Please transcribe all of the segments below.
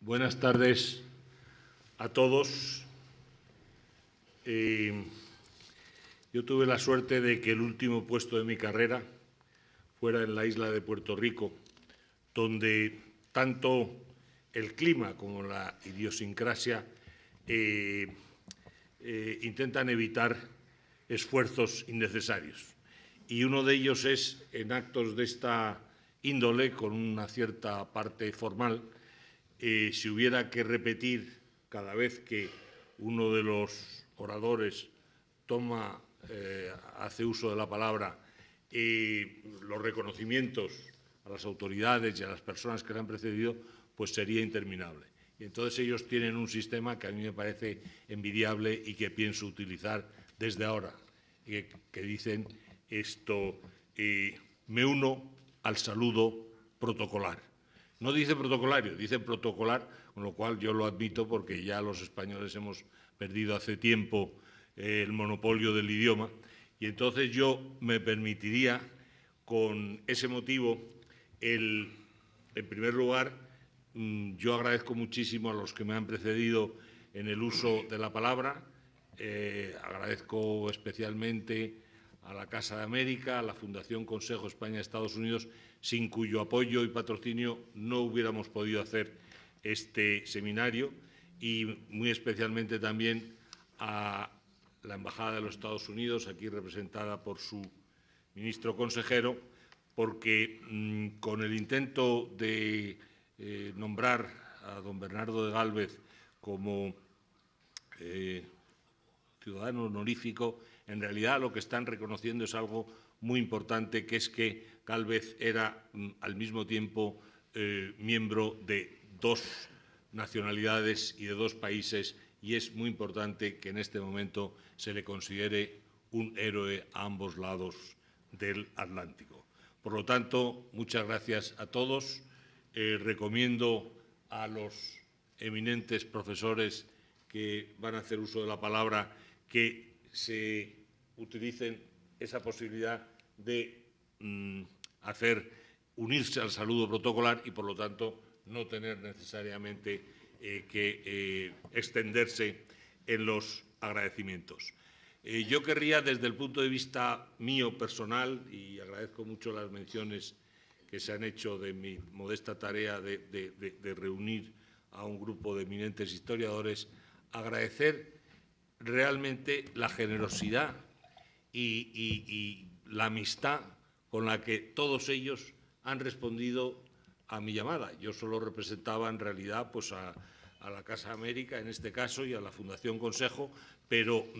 Buenas tardes a todos. Yo tuve la suerte de que el último puesto de mi carrera fuera en la isla de Puerto Rico, donde tanto el clima como la idiosincrasia intentan evitar esfuerzos innecesarios. Y uno de ellos es, en actos de esta índole, con una cierta parte formal, si hubiera que repetir cada vez que uno de los oradores hace uso de la palabra, los reconocimientos a las autoridades y a las personas que le han precedido, pues sería interminable. Y entonces ellos tienen un sistema que a mí me parece envidiable y que pienso utilizar desde ahora, que dicen esto: me uno al saludo protocolar. No dice protocolario, dice protocolar, con lo cual yo lo admito porque ya los españoles hemos perdido hace tiempo el monopolio del idioma, y entonces yo me permitiría, con ese motivo, en primer lugar, yo agradezco muchísimo a los que me han precedido en el uso de la palabra. Agradezco especialmente a la Casa de América, a la Fundación Consejo España-Estados Unidos, sin cuyo apoyo y patrocinio no hubiéramos podido hacer este seminario, y muy especialmente también a la Embajada de los Estados Unidos, aquí representada por su ministro consejero, porque con el intento de nombrar a don Bernardo de Gálvez como ciudadano honorífico, en realidad lo que están reconociendo es algo muy importante, que es que Gálvez era al mismo tiempo miembro de dos nacionalidades y de dos países, y es muy importante que en este momento se le considere un héroe a ambos lados del Atlántico. Por lo tanto, muchas gracias a todos. Recomiendo a los eminentes profesores que van a hacer uso de la palabra que se utilicen esa posibilidad de unirse al saludo protocolar y, por lo tanto, no tener necesariamente que extenderse en los agradecimientos. Yo querría, desde el punto de vista mío personal, y agradezco mucho las menciones que se han hecho de mi modesta tarea de reunir a un grupo de eminentes historiadores, agradecer realmente la generosidad y la amistad con la que todos ellos han respondido a mi llamada. Yo solo representaba en realidad pues a la Casa de América, en este caso, y a la Fundación Consejo, pero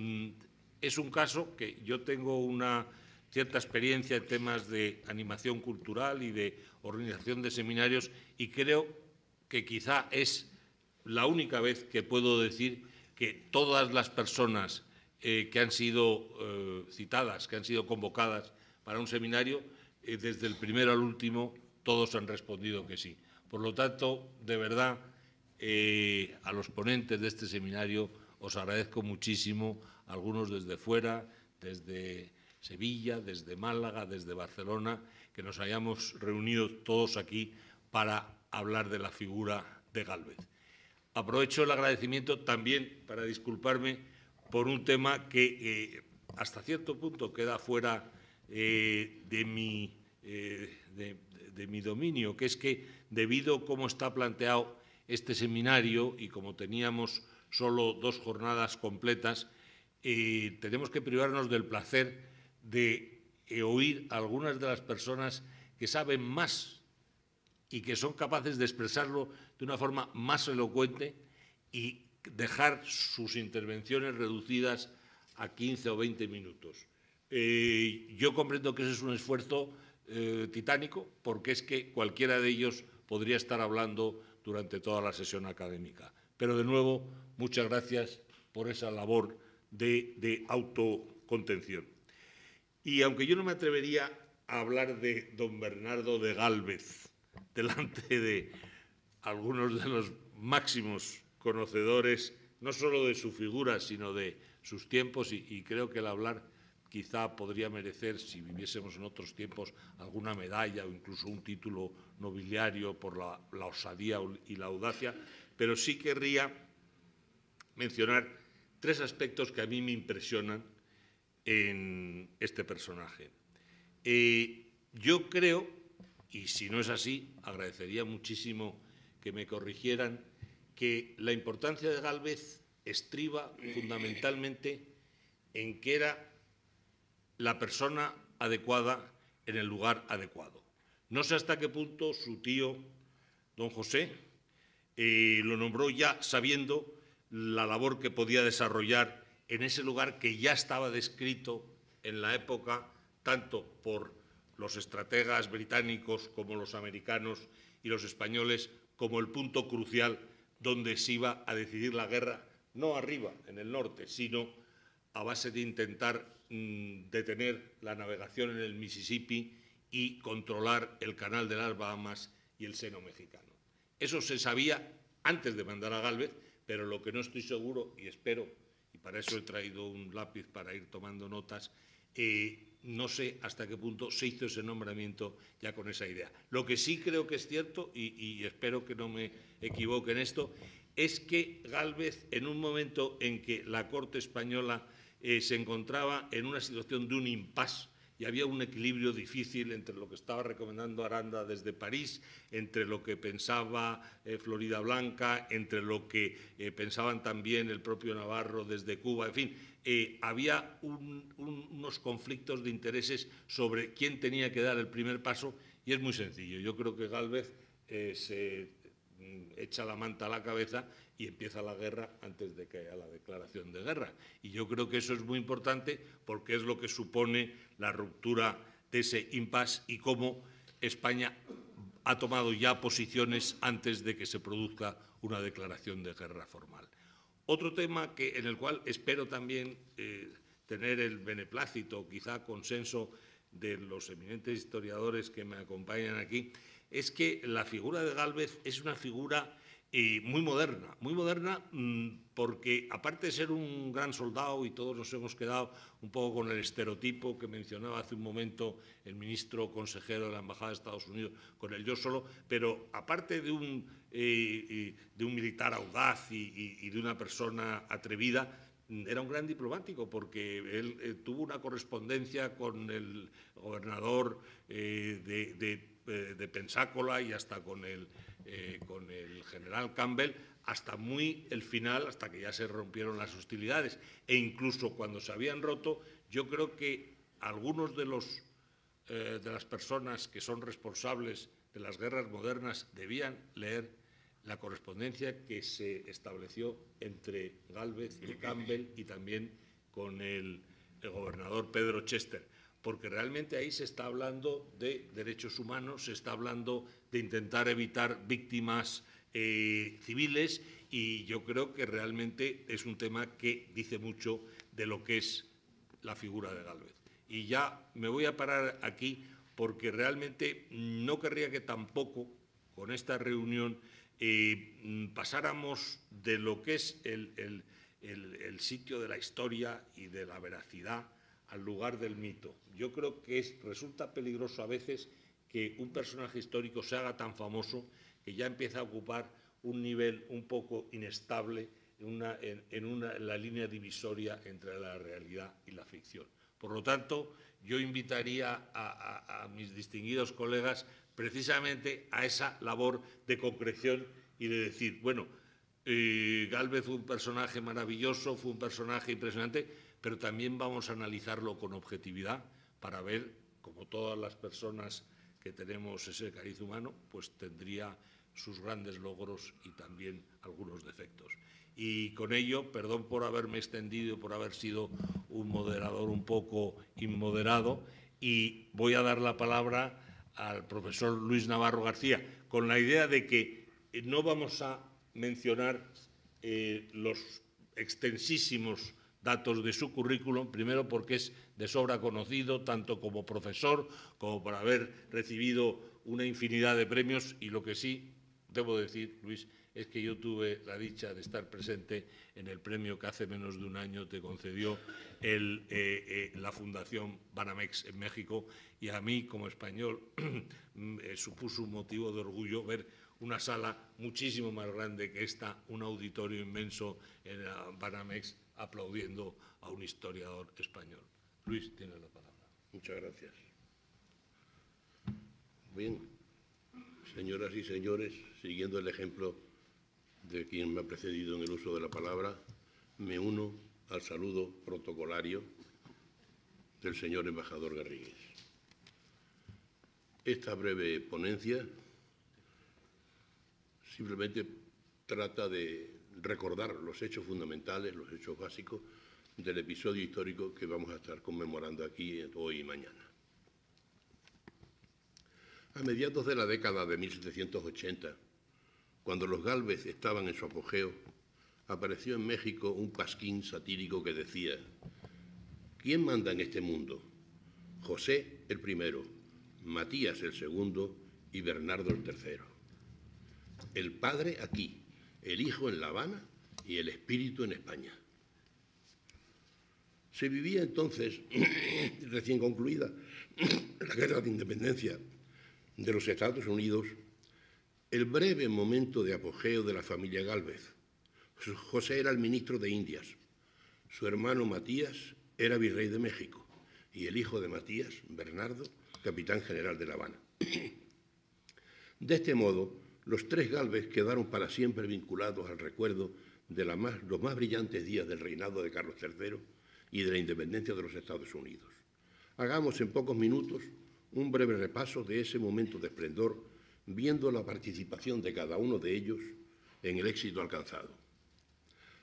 es un caso que yo tengo una cierta experiencia en temas de animación cultural y de organización de seminarios, y creo que quizá es la única vez que puedo decir que todas las personas que han sido citadas, que han sido convocadas para un seminario, desde el primero al último, todos han respondido que sí. Por lo tanto, de verdad, a los ponentes de este seminario os agradezco muchísimo, algunos desde fuera, desde Sevilla, desde Málaga, desde Barcelona, que nos hayamos reunido todos aquí para hablar de la figura de Gálvez. Aprovecho el agradecimiento también para disculparme por un tema que hasta cierto punto queda fuera de mi dominio, que es que, debido a cómo está planteado este seminario y como teníamos solo 2 jornadas completas, tenemos que privarnos del placer de oír a algunas de las personas que saben más y que son capaces de expresarlo de una forma más elocuente, y dejar sus intervenciones reducidas a 15 o 20 minutos. Yo comprendo que ese es un esfuerzo titánico, porque es que cualquiera de ellos podría estar hablando durante toda la sesión académica. Pero, de nuevo, muchas gracias por esa labor de autocontención. Y aunque yo no me atrevería a hablar de don Bernardo de Gálvez delante de algunos de los máximos conocedores, no solo de su figura, sino de sus tiempos, y creo que el hablar quizá podría merecer, si viviésemos en otros tiempos, alguna medalla o incluso un título nobiliario por la osadía y la audacia, pero sí querría mencionar 3 aspectos que a mí me impresionan en este personaje. Yo creo, y si no es así, agradecería muchísimo que me corrigieran, que la importancia de Gálvez estriba fundamentalmente en que era la persona adecuada en el lugar adecuado. No sé hasta qué punto su tío, don José, lo nombró ya sabiendo la labor que podía desarrollar en ese lugar que ya estaba descrito en la época, tanto por los estrategas británicos como los americanos y los españoles, como el punto crucial donde se iba a decidir la guerra, no arriba, en el norte, sino a base de intentar detener la navegación en el Mississippi y controlar el canal de las Bahamas y el seno mexicano. Eso se sabía antes de mandar a Gálvez, pero lo que no estoy seguro, y espero, y para eso he traído un lápiz para ir tomando notas, no sé hasta qué punto se hizo ese nombramiento ya con esa idea. Lo que sí creo que es cierto, y espero que no me equivoque en esto, es que Gálvez, en un momento en que la corte española se encontraba en una situación de un impasse y había un equilibrio difícil entre lo que estaba recomendando Aranda desde París, entre lo que pensaba Florida Blanca, entre lo que pensaban también el propio Navarro desde Cuba, en fin, había unos conflictos de intereses sobre quién tenía que dar el primer paso, y es muy sencillo. Yo creo que Gálvez se echa la manta a la cabeza y empieza la guerra antes de que haya la declaración de guerra. Y yo creo que eso es muy importante porque es lo que supone la ruptura de ese impasse y cómo España ha tomado ya posiciones antes de que se produzca una declaración de guerra formal. Otro tema en el cual espero también tener el beneplácito, quizá consenso, de los eminentes historiadores que me acompañan aquí, es que la figura de Gálvez es una figura muy moderna porque aparte de ser un gran soldado, y todos nos hemos quedado un poco con el estereotipo que mencionaba hace un momento el ministro consejero de la Embajada de Estados Unidos, con el yo solo, pero aparte de un militar audaz y de una persona atrevida, era un gran diplomático porque él tuvo una correspondencia con el gobernador de Pensácola y hasta con el general Campbell, hasta muy el final, hasta que ya se rompieron las hostilidades. E incluso cuando se habían roto, yo creo que algunos de las personas que son responsables de las guerras modernas debían leer la correspondencia que se estableció entre Gálvez y Campbell y también con el gobernador Pedro Chester, porque realmente ahí se está hablando de derechos humanos, se está hablando de intentar evitar víctimas civiles, y yo creo que realmente es un tema que dice mucho de lo que es la figura de Gálvez. Y ya me voy a parar aquí porque realmente no querría que tampoco con esta reunión pasáramos de lo que es el sitio de la historia y de la veracidad al lugar del mito. Yo creo que resulta peligroso a veces que un personaje histórico se haga tan famoso que ya empieza a ocupar un nivel un poco inestable en la línea divisoria entre la realidad y la ficción. Por lo tanto, yo invitaría a mis distinguidos colegas precisamente a esa labor de concreción y de decir, bueno, Gálvez fue un personaje maravilloso, fue un personaje impresionante, pero también vamos a analizarlo con objetividad para ver, como todas las personas que tenemos ese cariz humano, pues tendría sus grandes logros y también algunos defectos. Y con ello, perdón por haberme extendido, por haber sido un moderador un poco inmoderado, y voy a dar la palabra al profesor Luis Navarro García, con la idea de que no vamos a mencionar los extensísimos datos de su currículum, primero porque es de sobra conocido, tanto como profesor como por haber recibido una infinidad de premios, y lo que sí debo decir, Luis, es que yo tuve la dicha de estar presente en el premio que hace menos de un año te concedió la Fundación Banamex en México, y a mí, como español, supuso un motivo de orgullo ver una sala muchísimo más grande que esta, un auditorio inmenso en la Banamex, aplaudiendo a un historiador español. Luis, tiene la palabra. Muchas gracias. Bien, señoras y señores, siguiendo el ejemplo de quien me ha precedido en el uso de la palabra, me uno al saludo protocolario del señor embajador Garrigues. Esta breve ponencia simplemente trata de recordar los hechos fundamentales, los hechos básicos del episodio histórico que vamos a estar conmemorando aquí hoy y mañana. A mediados de la década de 1780, cuando los Gálvez estaban en su apogeo, apareció en México un pasquín satírico que decía: ¿quién manda en este mundo? José el primero, Matías el segundo y Bernardo el tercero. El padre aquí, el hijo en La Habana y el espíritu en España. Se vivía entonces, recién concluida, la guerra de independencia de los Estados Unidos, el breve momento de apogeo de la familia Gálvez. José era el ministro de Indias, su hermano Matías era virrey de México y el hijo de Matías, Bernardo, capitán general de La Habana. De este modo, los tres Gálvez quedaron para siempre vinculados al recuerdo de los más brillantes días del reinado de Carlos III y de la independencia de los Estados Unidos. Hagamos en pocos minutos un breve repaso de ese momento de esplendor, viendo la participación de cada uno de ellos en el éxito alcanzado.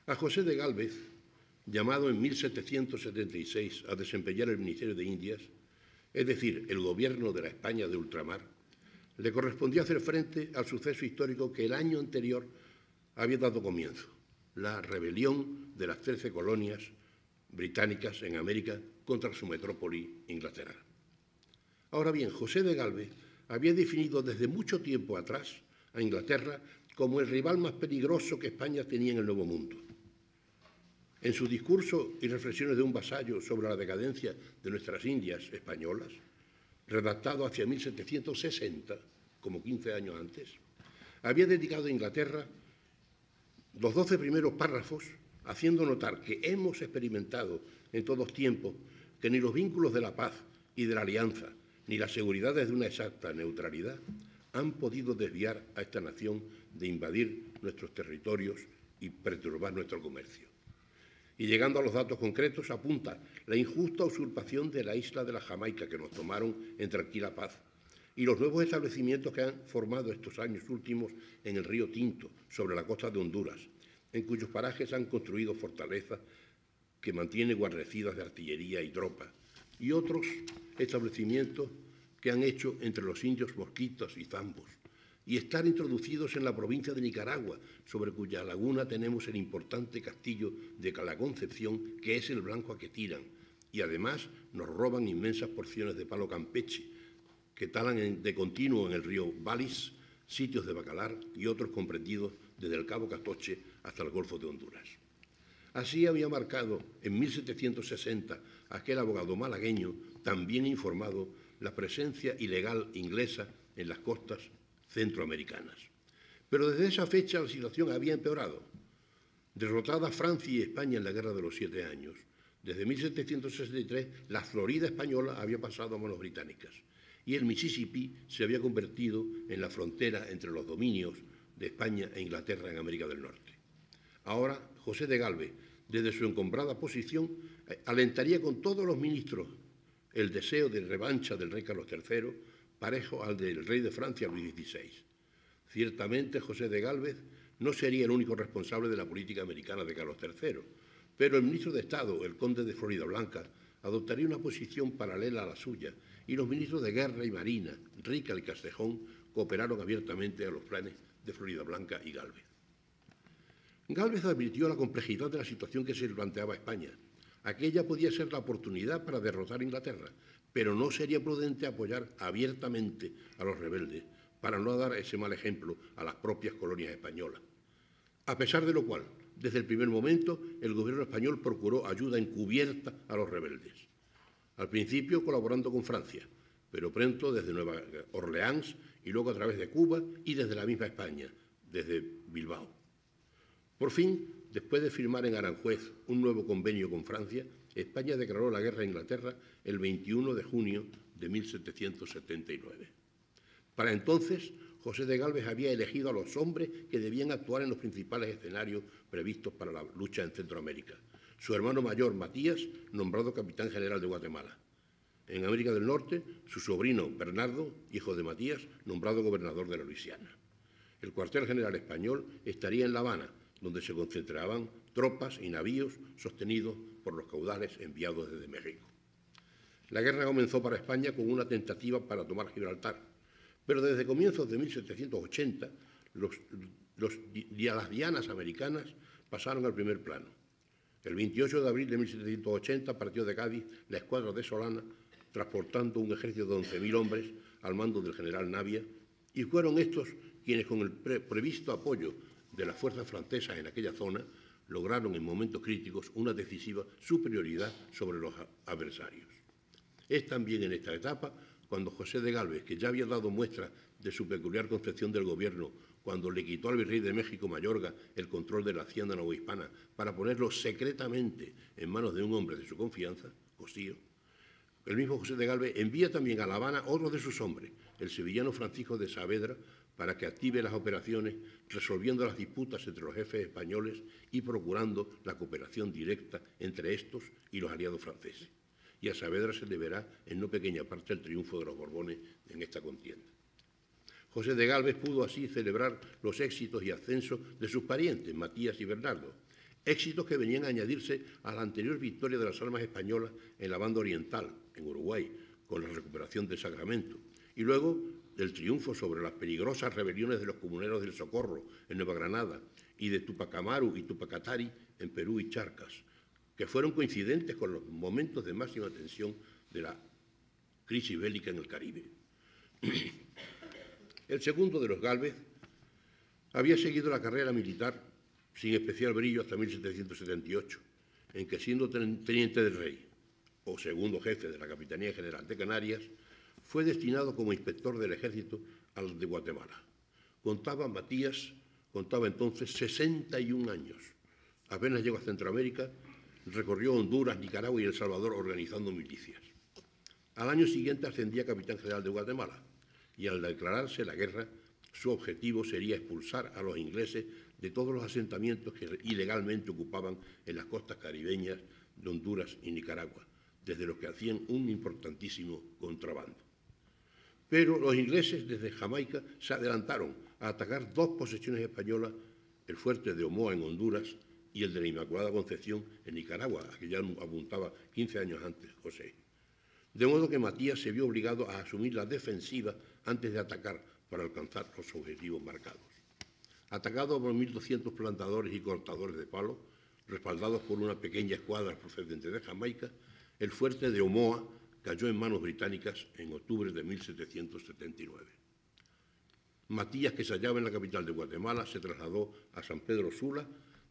A José de Gálvez, llamado en 1776 a desempeñar el Ministerio de Indias, es decir, el gobierno de la España de ultramar, le correspondía hacer frente al suceso histórico que el año anterior había dado comienzo, la rebelión de las 13 colonias británicas en América contra su metrópoli, Inglaterra. Ahora bien, José de Gálvez había definido desde mucho tiempo atrás a Inglaterra como el rival más peligroso que España tenía en el Nuevo Mundo. En su discurso y reflexiones de un vasallo sobre la decadencia de nuestras Indias españolas, redactado hacia 1760, como 15 años antes, había dedicado a Inglaterra los 12 primeros párrafos haciendo notar que hemos experimentado en todos tiempos que ni los vínculos de la paz y de la alianza, ni las seguridades de una exacta neutralidad han podido desviar a esta nación de invadir nuestros territorios y perturbar nuestro comercio. Y llegando a los datos concretos, apunta la injusta usurpación de la isla de la Jamaica que nos tomaron en tranquila paz y los nuevos establecimientos que han formado estos años últimos en el río Tinto, sobre la costa de Honduras, en cuyos parajes han construido fortalezas que mantienen guarnecidas de artillería y tropas, y otros establecimientos que han hecho entre los indios mosquitos y zambos, y estar introducidos en la provincia de Nicaragua, sobre cuya laguna tenemos el importante castillo de la Concepción, que es el blanco a que tiran, y además nos roban inmensas porciones de palo campeche, que talan de continuo en el río Balis, sitios de Bacalar y otros comprendidos desde el Cabo Catoche hasta el Golfo de Honduras. Así había marcado en 1760 aquel abogado malagueño, también informado, la presencia ilegal inglesa en las costas centroamericanas. Pero desde esa fecha la situación había empeorado. Derrotadas Francia y España en la Guerra de los 7 Años, desde 1763 la Florida española había pasado a manos británicas y el Mississippi se había convertido en la frontera entre los dominios de España e Inglaterra en América del Norte. Ahora, José de Gálvez, desde su encumbrada posición, alentaría con todos los ministros el deseo de revancha del rey Carlos III, parejo al del rey de Francia, Luis XVI. Ciertamente, José de Gálvez no sería el único responsable de la política americana de Carlos III, pero el ministro de Estado, el conde de Floridablanca, adoptaría una posición paralela a la suya, y los ministros de Guerra y Marina, Rica y Castejón, cooperaron abiertamente a los planes de Floridablanca y Gálvez. Gálvez advirtió la complejidad de la situación que se planteaba a España. Aquella podía ser la oportunidad para derrotar a Inglaterra, pero no sería prudente apoyar abiertamente a los rebeldes para no dar ese mal ejemplo a las propias colonias españolas. a pesar de lo cual, desde el primer momento, el gobierno español procuró ayuda encubierta a los rebeldes. Al principio colaborando con Francia, pero pronto desde Nueva Orleans y luego a través de Cuba y desde la misma España, desde Bilbao. Por fin, después de firmar en Aranjuez un nuevo convenio con Francia, España declaró la guerra a Inglaterra el 21 de junio de 1779. Para entonces, José de Gálvez había elegido a los hombres que debían actuar en los principales escenarios previstos para la lucha en Centroamérica. Su hermano mayor, Matías, nombrado capitán general de Guatemala. En América del Norte, su sobrino, Bernardo, hijo de Matías, nombrado gobernador de la Luisiana. El cuartel general español estaría en La Habana, donde se concentraban tropas y navíos sostenidos por los caudales enviados desde México. La guerra comenzó para España con una tentativa para tomar Gibraltar, pero desde comienzos de 1780 las dianas americanas pasaron al primer plano. El 28 de abril de 1780 partió de Cádiz la escuadra de Solana, transportando un ejército de 11.000 hombres al mando del general Navia, y fueron estos quienes, con el previsto apoyo de las fuerzas francesas en aquella zona, lograron en momentos críticos una decisiva superioridad sobre los adversarios. Es también en esta etapa cuando José de Gálvez, que ya había dado muestra de su peculiar concepción del gobierno cuando le quitó al virrey de México Mayorga el control de la hacienda novohispana para ponerlo secretamente en manos de un hombre de su confianza, Cosío, el mismo José de Gálvez envía también a La Habana otro de sus hombres, el sevillano Francisco de Saavedra, para que active las operaciones, resolviendo las disputas entre los jefes españoles y procurando la cooperación directa entre estos y los aliados franceses. Y a Saavedra se deberá en no pequeña parte el triunfo de los Borbones en esta contienda. José de Gálvez pudo así celebrar los éxitos y ascensos de sus parientes, Matías y Bernardo, éxitos que venían a añadirse a la anterior victoria de las armas españolas en la banda oriental, en Uruguay, con la recuperación de Sacramento, y luego del triunfo sobre las peligrosas rebeliones de los comuneros del Socorro en Nueva Granada y de Tupac Amaru y Tupac Katari en Perú y Charcas, que fueron coincidentes con los momentos de máxima tensión de la crisis bélica en el Caribe. El segundo de los Gálvez había seguido la carrera militar sin especial brillo hasta 1778, en que, siendo teniente del rey o segundo jefe de la Capitanía General de Canarias, fue destinado como inspector del ejército al de Guatemala. Matías contaba entonces 61 años. Apenas llegó a Centroamérica, recorrió Honduras, Nicaragua y El Salvador organizando milicias. Al año siguiente ascendía a capitán general de Guatemala y al declararse la guerra, su objetivo sería expulsar a los ingleses de todos los asentamientos que ilegalmente ocupaban en las costas caribeñas de Honduras y Nicaragua, desde los que hacían un importantísimo contrabando. Pero los ingleses desde Jamaica se adelantaron a atacar dos posesiones españolas, el fuerte de Omoa en Honduras y el de la Inmaculada Concepción en Nicaragua, a que ya apuntaba 15 años antes José. De modo que Matías se vio obligado a asumir la defensiva antes de atacar para alcanzar los objetivos marcados. Atacado por 1.200 plantadores y cortadores de palo, respaldados por una pequeña escuadra procedente de Jamaica, el fuerte de Omoa cayó en manos británicas en octubre de 1779. Matías, que se hallaba en la capital de Guatemala, se trasladó a San Pedro Sula,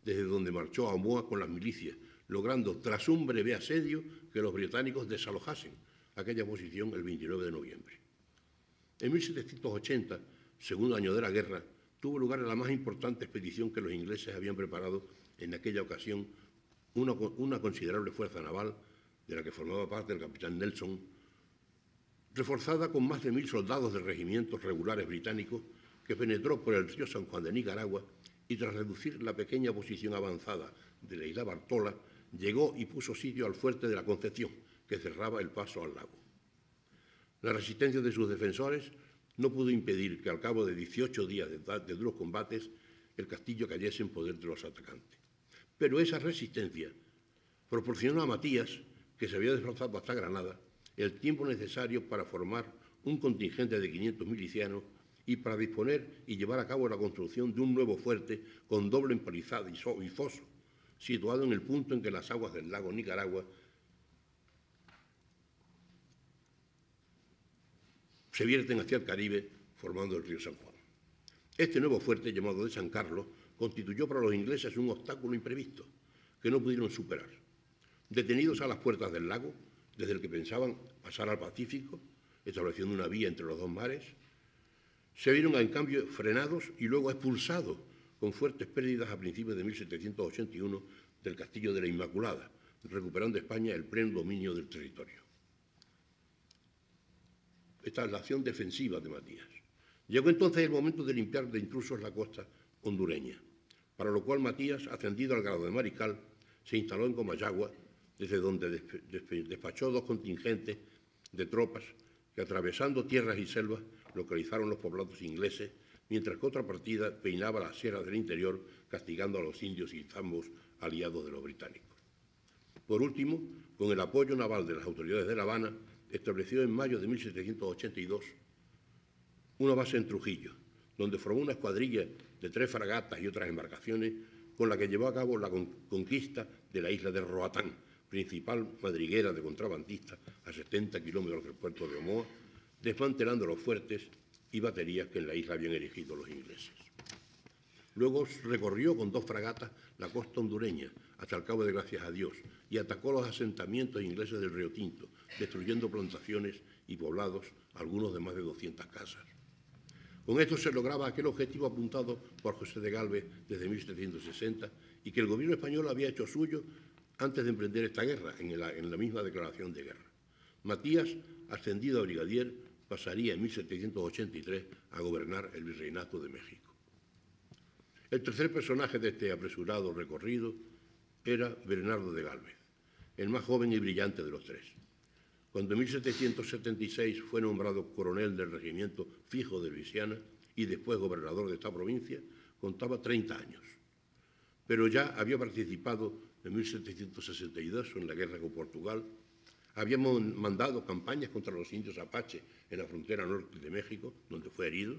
desde donde marchó a Omoa con las milicias, logrando, tras un breve asedio, que los británicos desalojasen aquella posición el 29 de noviembre. En 1780, segundo año de la guerra, tuvo lugar la más importante expedición que los ingleses habían preparado en aquella ocasión, una considerable fuerza naval, de la que formaba parte el capitán Nelson, reforzada con más de 1.000 soldados de regimientos regulares británicos, que penetró por el río San Juan de Nicaragua y, tras reducir la pequeña posición avanzada de la isla Bartola, llegó y puso sitio al fuerte de la Concepción, que cerraba el paso al lago. La resistencia de sus defensores no pudo impedir que, al cabo de 18 días de duros combates, el castillo cayese en poder de los atacantes. Pero esa resistencia proporcionó a Matías, que se había desplazado hasta Granada, el tiempo necesario para formar un contingente de 500 milicianos y para disponer y llevar a cabo la construcción de un nuevo fuerte con doble empalizada y foso, situado en el punto en que las aguas del lago Nicaragua se vierten hacia el Caribe, formando el río San Juan. Este nuevo fuerte, llamado de San Carlos, constituyó para los ingleses un obstáculo imprevisto que no pudieron superar. Detenidos a las puertas del lago, desde el que pensaban pasar al Pacífico, estableciendo una vía entre los dos mares, se vieron en cambio frenados y luego expulsados con fuertes pérdidas a principios de 1781 del Castillo de la Inmaculada, recuperando España el pleno dominio del territorio. Esta es la acción defensiva de Matías. Llegó entonces el momento de limpiar de intrusos la costa hondureña, para lo cual Matías, ascendido al grado de mariscal, se instaló en Comayagua, desde donde despachó 2 contingentes de tropas que, atravesando tierras y selvas, localizaron los poblados ingleses, mientras que otra partida peinaba las sierras del interior, castigando a los indios y zambos aliados de los británicos. Por último, con el apoyo naval de las autoridades de La Habana, estableció en mayo de 1782 una base en Trujillo, donde formó una escuadrilla de 3 fragatas y otras embarcaciones con la que llevó a cabo la conquista de la isla de Roatán, principal madriguera de contrabandistas a 70 kilómetros del puerto de Omoa, desmantelando los fuertes y baterías que en la isla habían erigido los ingleses. Luego recorrió con 2 fragatas la costa hondureña hasta el Cabo de Gracias a Dios y atacó los asentamientos ingleses del Río Tinto, destruyendo plantaciones y poblados, algunos de más de 200 casas. Con esto se lograba aquel objetivo apuntado por José de Gálvez desde 1760 y que el gobierno español había hecho suyo antes de emprender esta guerra, en la misma declaración de guerra. Matías, ascendido a brigadier, pasaría en 1783 a gobernar el Virreinato de México. El tercer personaje de este apresurado recorrido era Bernardo de Gálvez, el más joven y brillante de los 3. Cuando en 1776 fue nombrado coronel del regimiento fijo de Luisiana y después gobernador de esta provincia, contaba 30 años. Pero ya había participado en 1762 en la guerra con Portugal, había mandado campañas contra los indios apaches en la frontera norte de México, donde fue herido,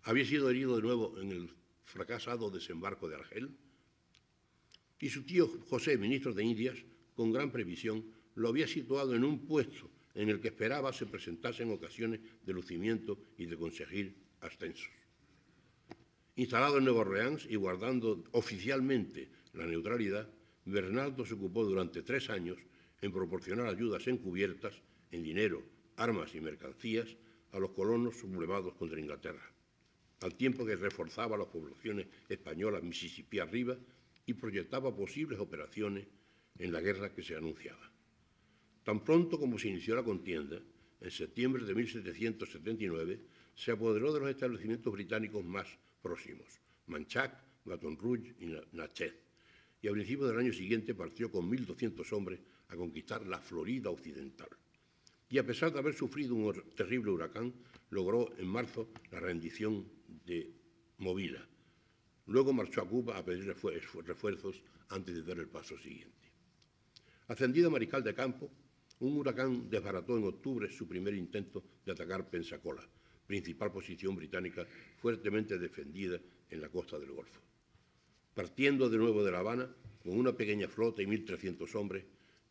había sido herido de nuevo en el fracasado desembarco de Argel, y su tío José, ministro de Indias, con gran previsión, lo había situado en un puesto en el que esperaba se presentasen ocasiones de lucimiento y de conseguir ascensos. Instalado en Nueva Orleans y guardando oficialmente la neutralidad, Bernardo se ocupó durante 3 años en proporcionar ayudas encubiertas en dinero, armas y mercancías a los colonos sublevados contra Inglaterra, al tiempo que reforzaba las poblaciones españolas Mississippi arriba y proyectaba posibles operaciones en la guerra que se anunciaba. Tan pronto como se inició la contienda, en septiembre de 1779, se apoderó de los establecimientos británicos más próximos, Manchac, Baton Rouge y Natchez, y a principios del año siguiente partió con 1.200 hombres a conquistar la Florida occidental. Y a pesar de haber sufrido un terrible huracán, logró en marzo la rendición de Movila. Luego marchó a Cuba a pedir refuerzos antes de dar el paso siguiente. Ascendido a mariscal de campo, un huracán desbarató en octubre su primer intento de atacar Pensacola, principal posición británica fuertemente defendida en la costa del Golfo. Partiendo de nuevo de La Habana, con una pequeña flota y 1.300 hombres,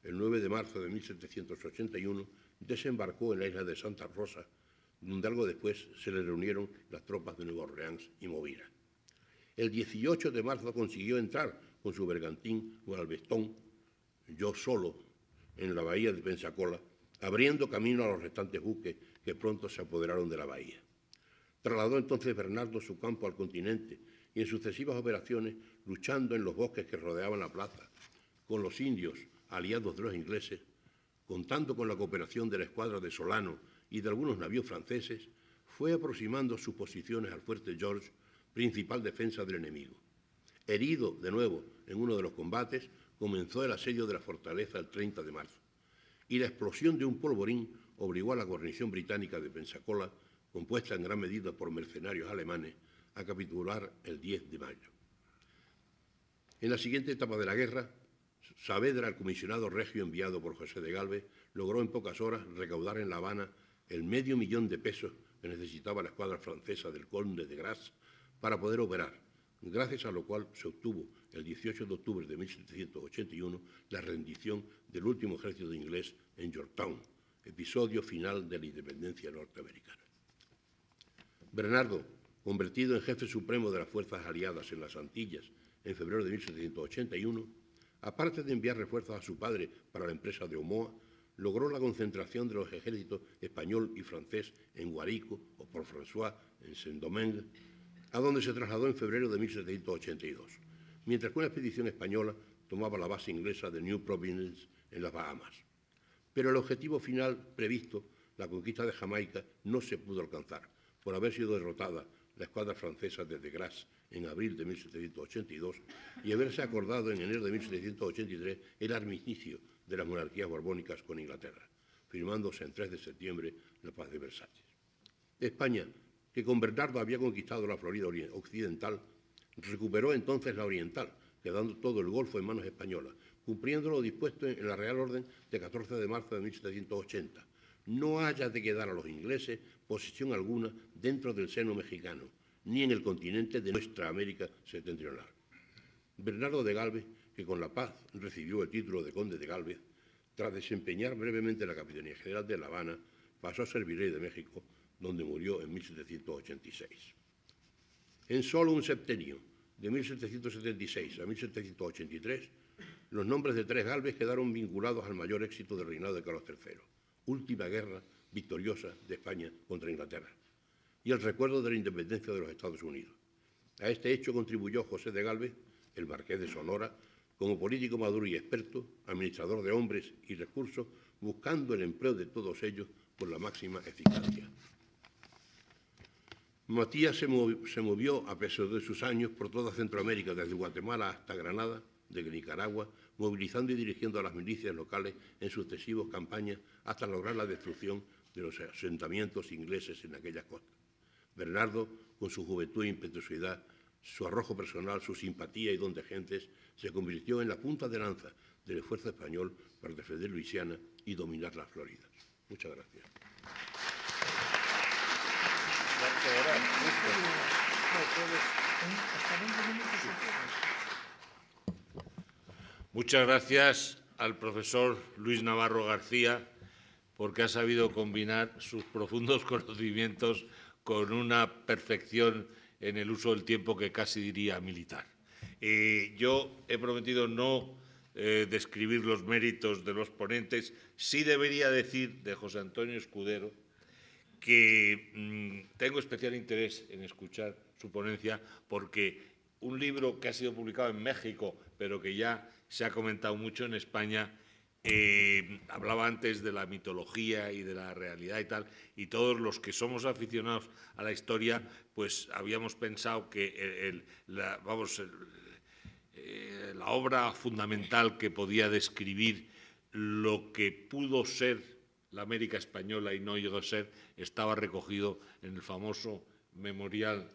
el 9 de marzo de 1781 desembarcó en la isla de Santa Rosa, donde algo después se le reunieron las tropas de Nueva Orleans y Movila. El 18 de marzo consiguió entrar con su bergantín Galveston, yo solo, en la bahía de Pensacola, abriendo camino a los restantes buques que pronto se apoderaron de la bahía. Trasladó entonces Bernardo su campo al continente y en sucesivas operaciones, luchando en los bosques que rodeaban la plaza, con los indios aliados de los ingleses, contando con la cooperación de la escuadra de Solano y de algunos navíos franceses, fue aproximando sus posiciones al fuerte George, principal defensa del enemigo. Herido de nuevo en uno de los combates, comenzó el asedio de la fortaleza el 30 de marzo, y la explosión de un polvorín obligó a la guarnición británica de Pensacola, compuesta en gran medida por mercenarios alemanes, a capitular el 10 de mayo. En la siguiente etapa de la guerra, Saavedra, el comisionado regio enviado por José de Gálvez, logró en pocas horas recaudar en La Habana el $500,000 de pesos que necesitaba la escuadra francesa del conde de Grasse para poder operar, gracias a lo cual se obtuvo el 18 de octubre de 1781 la rendición del último ejército inglés en Yorktown, episodio final de la independencia norteamericana. Bernardo, Convertido en jefe supremo de las fuerzas aliadas en las Antillas en febrero de 1781, aparte de enviar refuerzos a su padre para la empresa de Omoa, logró la concentración de los ejércitos español y francés en Guarico o Port François, en Saint-Domingue, a donde se trasladó en febrero de 1782, mientras que una expedición española tomaba la base inglesa de New Providence en las Bahamas. Pero el objetivo final previsto, la conquista de Jamaica, no se pudo alcanzar, por haber sido derrotada la escuadra francesa desde Grasse en abril de 1782 y haberse acordado en enero de 1783 el armisticio de las monarquías borbónicas con Inglaterra, firmándose en 3 de septiembre la paz de Versalles. España, que con Bernardo había conquistado la Florida occidental, recuperó entonces la oriental, quedando todo el Golfo en manos españolas, cumpliendo lo dispuesto en la Real Orden de 14 de marzo de 1780. No haya de quedar a los ingleses posición alguna dentro del seno mexicano, ni en el continente de nuestra América septentrional. Bernardo de Gálvez, que con la paz recibió el título de conde de Gálvez, tras desempeñar brevemente la Capitanía General de La Habana, pasó a ser virrey de México, donde murió en 1786. En solo un septenio, de 1776 a 1783, los nombres de 3 Gálvez quedaron vinculados al mayor éxito del reinado de Carlos III, última guerra victoriosa de España contra Inglaterra, y el recuerdo de la independencia de los Estados Unidos. A este hecho contribuyó José de Gálvez, el marqués de Sonora, como político maduro y experto, administrador de hombres y recursos, buscando el empleo de todos ellos con la máxima eficacia. Matías se movió, a pesar de sus años, por toda Centroamérica, desde Guatemala hasta Granada, desde Nicaragua, movilizando y dirigiendo a las milicias locales en sucesivas campañas hasta lograr la destrucción de los asentamientos ingleses en aquellas costas. Bernardo, con su juventud e impetuosidad, su arrojo personal, su simpatía y don de gentes, se convirtió en la punta de lanza del esfuerzo español para defender Luisiana y dominar las Floridas. Muchas gracias. Muchas gracias al profesor Luis Navarro García, porque ha sabido combinar sus profundos conocimientos con una perfección en el uso del tiempo que casi diría militar. Yo he prometido no describir los méritos de los ponentes. Sí debería decir de José Antonio Escudero que tengo especial interés en escuchar su ponencia, porque un libro que ha sido publicado en México, pero que ya se ha comentado mucho en España, hablaba antes de la mitología y de la realidad y tal, y todos los que somos aficionados a la historia, pues habíamos pensado que la obra fundamental que podía describir lo que pudo ser la América española y no llegó a ser, estaba recogido en el famoso memorial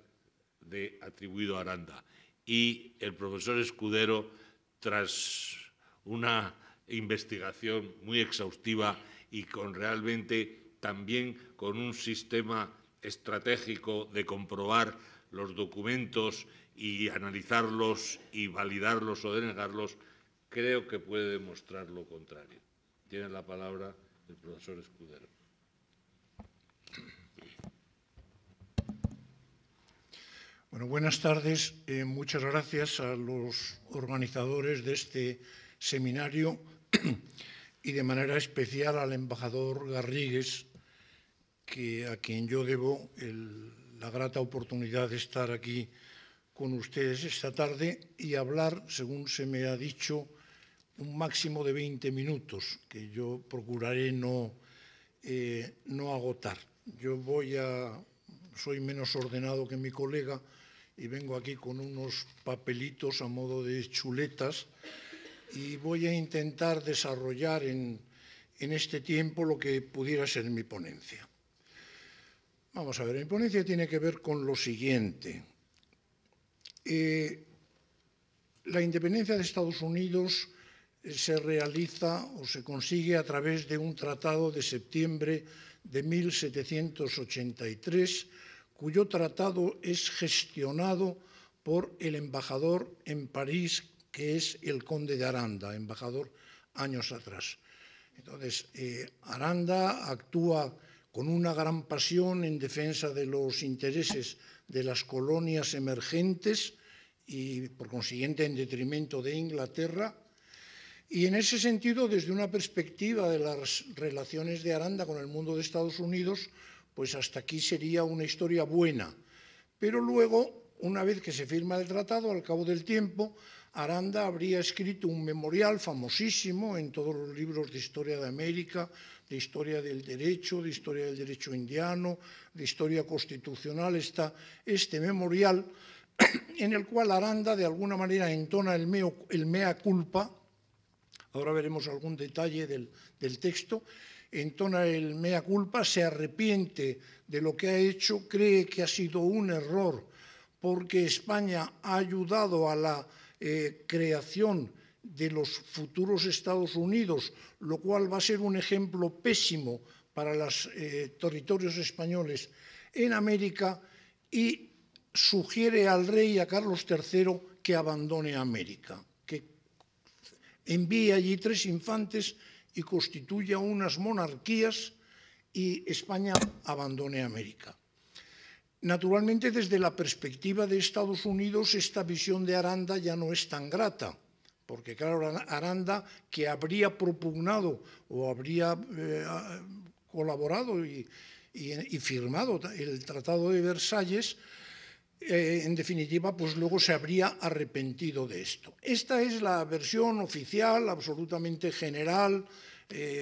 atribuido a Aranda. Y el profesor Escudero, tras una investigación muy exhaustiva y realmente también con un sistema estratégico de comprobar los documentos y analizarlos y validarlos o denegarlos, creo que puede demostrar lo contrario. Tiene la palabra el profesor Escudero. Bueno, buenas tardes. Muchas gracias a los organizadores de este seminario y de manera especial al embajador Garrigues, a quien yo debo la grata oportunidad de estar aquí con ustedes esta tarde y hablar, según se me ha dicho, un máximo de 20 minutos, que yo procuraré no agotar. Soy menos ordenado que mi colega y vengo aquí con unos papelitos a modo de chuletas y voy a intentar desarrollar en este tiempo lo que pudiera ser mi ponencia. Vamos a ver, mi ponencia tiene que ver con lo siguiente. La independencia de Estados Unidos se realiza o se consigue a través de un tratado de septiembre de 1783, cuyo tratado es gestionado por el embajador en París, que es el conde de Aranda, embajador años atrás. Entonces, Aranda actúa con una gran pasión en defensa de los intereses de las colonias emergentes y, por consiguiente, en detrimento de Inglaterra. Y en ese sentido, desde una perspectiva de las relaciones de Aranda con el mundo de Estados Unidos, pues hasta aquí sería una historia buena. Pero luego, una vez que se firma el tratado, al cabo del tiempo, Aranda habría escrito un memorial famosísimo en todos los libros de historia de América, de historia del derecho, de historia del derecho indiano, de historia constitucional. Está este memorial en el cual Aranda de alguna manera entona el mea culpa. Ahora veremos algún detalle del texto. Entona el mea culpa, se arrepiente de lo que ha hecho, cree que ha sido un error porque España ha ayudado a la creación de los futuros Estados Unidos, lo cual va a ser un ejemplo pésimo para los territorios españoles en América, y sugiere al rey, a Carlos III, que abandone América, que envíe allí 3 infantes y constituya unas monarquías y España abandone América. Naturalmente, desde la perspectiva de Estados Unidos, esta visión de Aranda ya no es tan grata, porque, claro, Aranda, que habría propugnado o habría colaborado y firmado el Tratado de Versalles, en definitiva, pues luego se habría arrepentido de esto. Esta es la versión oficial, absolutamente general,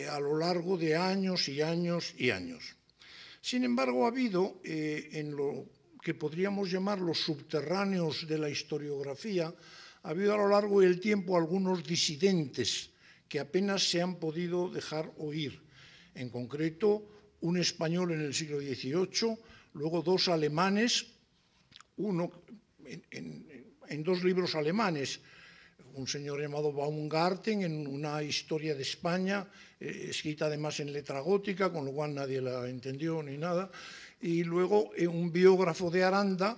a lo largo de años y años y años. Sin embargo, ha habido, en lo que podríamos llamar los subterráneos de la historiografía, ha habido a lo largo del tiempo algunos disidentes que apenas se han podido dejar oír. En concreto, un español en el siglo XVIII, luego 2 alemanes, uno en 2 libros alemanes, un señor llamado Baumgarten en una historia de España, escrita además en letra gótica, con lo cual nadie la entendió ni nada, y luego un biógrafo de Aranda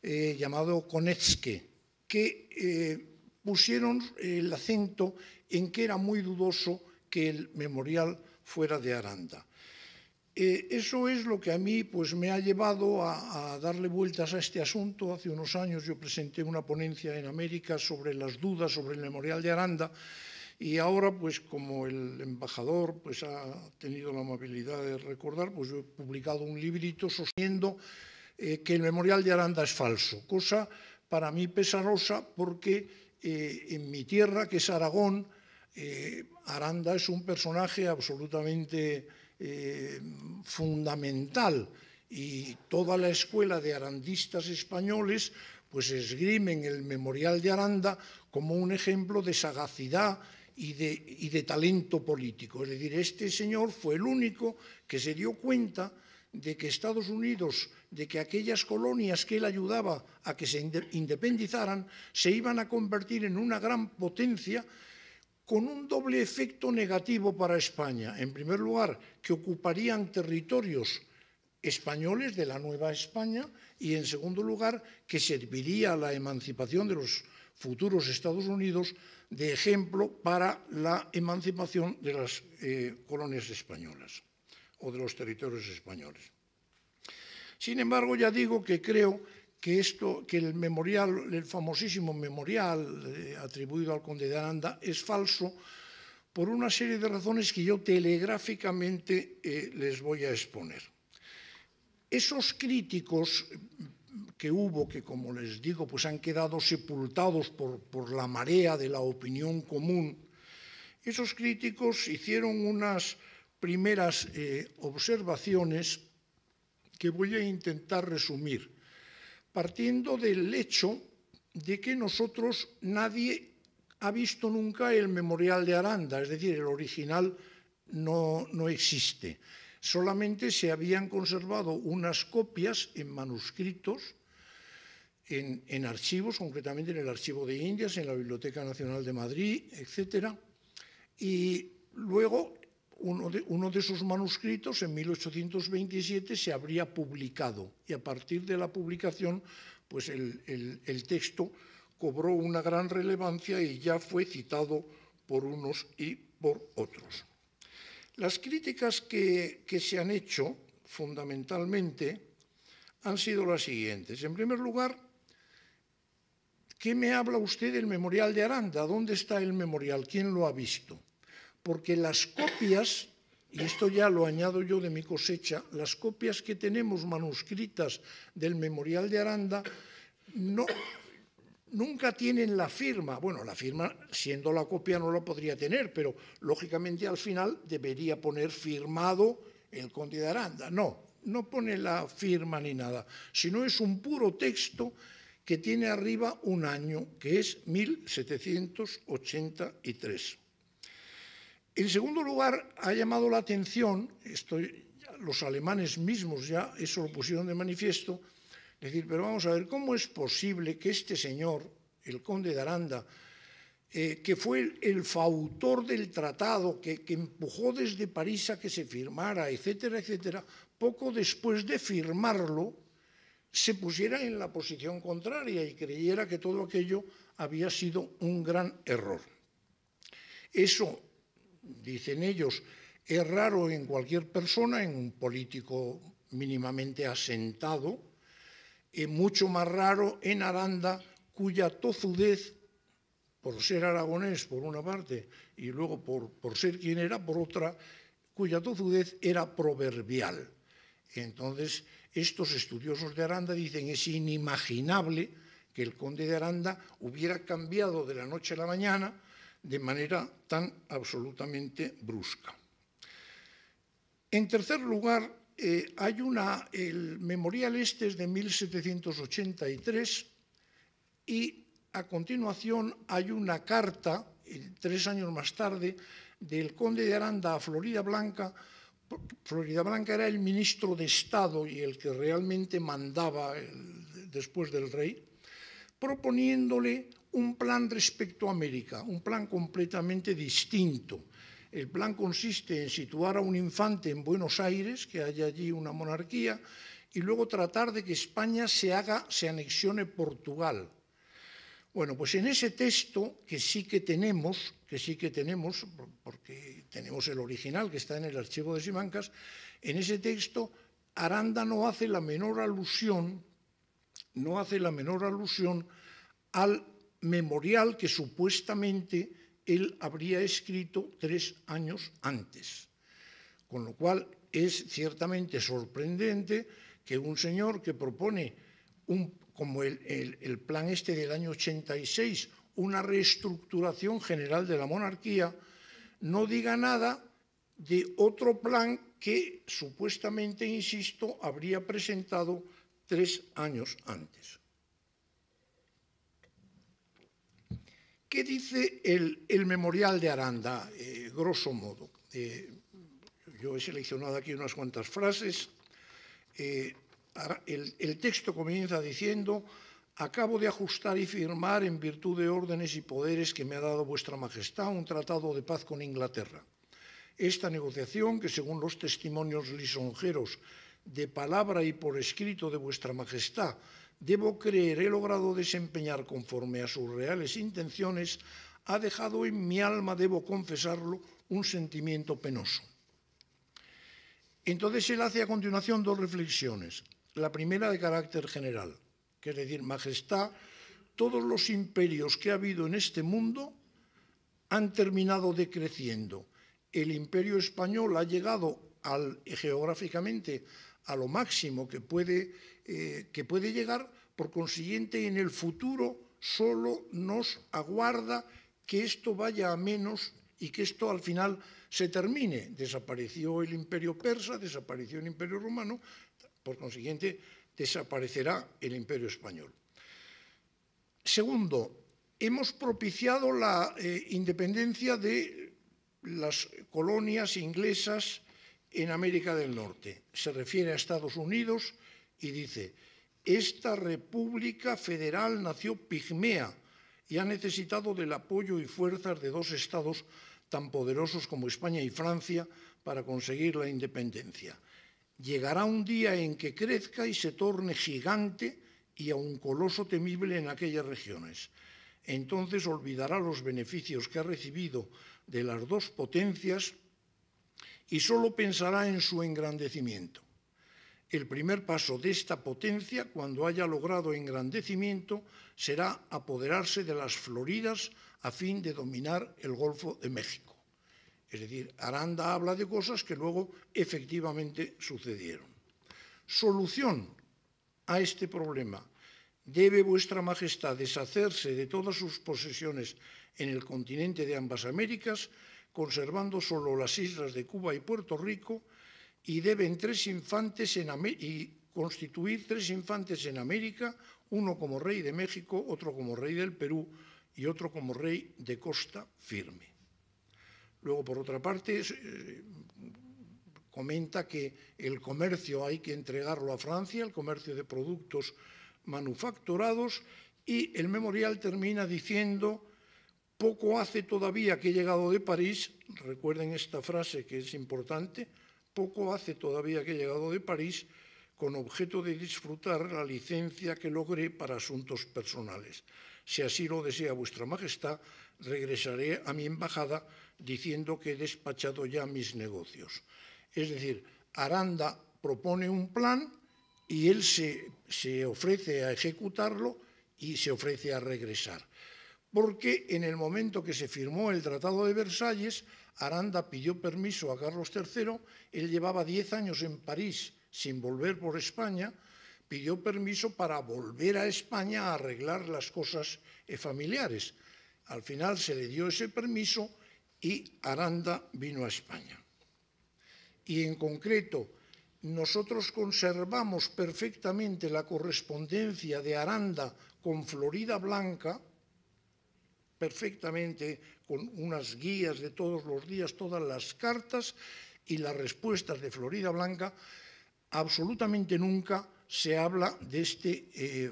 llamado Konetzke, que pusieron el acento en que era muy dudoso que el memorial fuera de Aranda. Eso es lo que a mí pues, me ha llevado a darle vueltas a este asunto. Hace unos años yo presenté una ponencia en América sobre las dudas sobre el memorial de Aranda, y ahora, pues como el embajador pues, ha tenido la amabilidad de recordar, pues yo he publicado un librito sosteniendo que el memorial de Aranda es falso, cosa para mí pesarosa porque en mi tierra, que es Aragón, Aranda es un personaje absolutamente fundamental, y toda la escuela de arandistas españoles pues esgrimen el memorial de Aranda como un ejemplo de sagacidad y de talento político. Es decir, este señor fue el único que se dio cuenta de que Estados Unidos, de que aquellas colonias que él ayudaba a que se independizaran, se iban a convertir en una gran potencia, con un doble efecto negativo para España. En primer lugar, que ocuparían territorios españoles de la Nueva España, y en segundo lugar, que serviría a la emancipación de los futuros Estados Unidos de ejemplo para la emancipación de las colonias españolas o de los territorios españoles. Sin embargo, ya digo que creo que el memorial, el famosísimo memorial atribuido al conde de Aranda, es falso por una serie de razones que yo telegráficamente les voy a exponer. Esos críticos que hubo, que como les digo, pues han quedado sepultados por la marea de la opinión común, esos críticos hicieron unas primeras observaciones que voy a intentar resumir, partiendo del hecho de que nadie ha visto nunca el memorial de Aranda, es decir, el original no existe. Solamente se habían conservado unas copias en manuscritos, en archivos, concretamente en el Archivo de Indias, en la Biblioteca Nacional de Madrid, etc. Y luego uno de esos manuscritos, en 1827, se habría publicado, y a partir de la publicación pues el texto cobró una gran relevancia y ya fue citado por unos y por otros. Las críticas que se han hecho fundamentalmente han sido las siguientes. En primer lugar, ¿qué me habla usted del memorial de Aranda? ¿Dónde está el memorial? ¿Quién lo ha visto? Porque las copias, y esto ya lo añado yo de mi cosecha, las copias que tenemos manuscritas del memorial de Aranda nunca tienen la firma. Bueno, la firma, siendo la copia, no la podría tener, pero lógicamente al final debería poner firmado el conde de Aranda. No pone la firma ni nada, sino es un puro texto que tiene arriba un año, que es 1783. En segundo lugar, ha llamado la atención, los alemanes mismos ya eso lo pusieron de manifiesto, decir, pero vamos a ver, ¿cómo es posible que este señor, el conde de Aranda, que fue el fautor del tratado, que empujó desde París a que se firmara, etcétera, etcétera, poco después de firmarlo, se pusiera en la posición contraria y creyera que todo aquello había sido un gran error? Eso, dicen ellos, es raro en cualquier persona, en un político mínimamente asentado, mucho más raro en Aranda, cuya tozudez, por ser aragonés por una parte y luego por ser quien era por otra, cuya tozudez era proverbial. Entonces, estos estudiosos de Aranda dicen es inimaginable que el conde de Aranda hubiera cambiado de la noche a la mañana de manera tan absolutamente brusca. En tercer lugar, el memorial este es de 1783 y a continuación hay una carta, 3 años más tarde, del conde de Aranda a Floridablanca. Floridablanca era el ministro de Estado y el que realmente mandaba después del rey, proponiéndole un plan respecto a América, un plan completamente distinto. El plan consiste en situar a un infante en Buenos Aires, que haya allí una monarquía, y luego tratar de que España se anexione Portugal. Bueno, pues en ese texto, que sí que tenemos, porque tenemos el original que está en el archivo de Simancas, en ese texto Aranda no hace la menor alusión al memorial que supuestamente él habría escrito 3 años antes. Con lo cual es ciertamente sorprendente que un señor que propone, como el plan este del año 86, una reestructuración general de la monarquía, no diga nada de otro plan que supuestamente, insisto, habría presentado 3 años antes. ¿Qué dice el memorial de Aranda, grosso modo? Yo he seleccionado aquí unas cuantas frases. El texto comienza diciendo: acabo de ajustar y firmar en virtud de órdenes y poderes que me ha dado vuestra majestad un tratado de paz con Inglaterra. Esta negociación, que según los testimonios lisonjeros de palabra y por escrito de vuestra majestad debo creer he logrado desempeñar conforme a sus reales intenciones, ha dejado en mi alma, debo confesarlo, un sentimiento penoso. Entonces él hace a continuación 2 reflexiones. La primera de carácter general, que es decir, majestad, todos los imperios que ha habido en este mundo han terminado decreciendo. El imperio español ha llegado geográficamente a lo máximo que puede llegar, por consiguiente en el futuro solo nos aguarda que esto vaya a menos y que esto al final se termine. Desapareció el imperio persa, desapareció el imperio romano, por consiguiente desaparecerá el imperio español. Segundo, hemos propiciado la independencia de las colonias inglesas en América del Norte. Se refiere a Estados Unidos y dice: esta república federal nació pigmea y ha necesitado del apoyo y fuerzas de 2 estados tan poderosos como España y Francia para conseguir la independencia. Llegará un día en que crezca y se torne gigante y a un coloso temible en aquellas regiones. Entonces olvidará los beneficios que ha recibido de las 2 potencias y solo pensará en su engrandecimiento. El primer paso de esta potencia, cuando haya logrado engrandecimiento, será apoderarse de las Floridas a fin de dominar el Golfo de México. Es decir, Aranda habla de cosas que luego efectivamente sucedieron. Solución a este problema. Debe vuestra majestad deshacerse de todas sus posesiones en el continente de ambas Américas, conservando solo las islas de Cuba y Puerto Rico, y deben constituir 3 infantes en América, uno como rey de México, otro como rey del Perú y otro como rey de Costa Firme. Luego, por otra parte, comenta que el comercio hay que entregarlo a Francia, el comercio de productos manufacturados, y el memorial termina diciendo: poco hace todavía que he llegado de París, recuerden esta frase que es importante, poco hace todavía que he llegado de París, con objeto de disfrutar la licencia que logré para asuntos personales. Si así lo desea vuestra majestad, regresaré a mi embajada diciendo que he despachado ya mis negocios. Es decir, Aranda propone un plan y él se ofrece a ejecutarlo y se ofrece a regresar. Porque en el momento que se firmó el Tratado de Versalles, Aranda pidió permiso a Carlos III, él llevaba 10 años en París sin volver por España, pidió permiso para volver a España a arreglar las cosas familiares. Al final se le dio ese permiso y Aranda vino a España. Y en concreto, nosotros conservamos perfectamente la correspondencia de Aranda con Florida Blanca, perfectamente, con unas guías de todos los días, todas las cartas y las respuestas de Florida Blanca. Absolutamente nunca se habla de este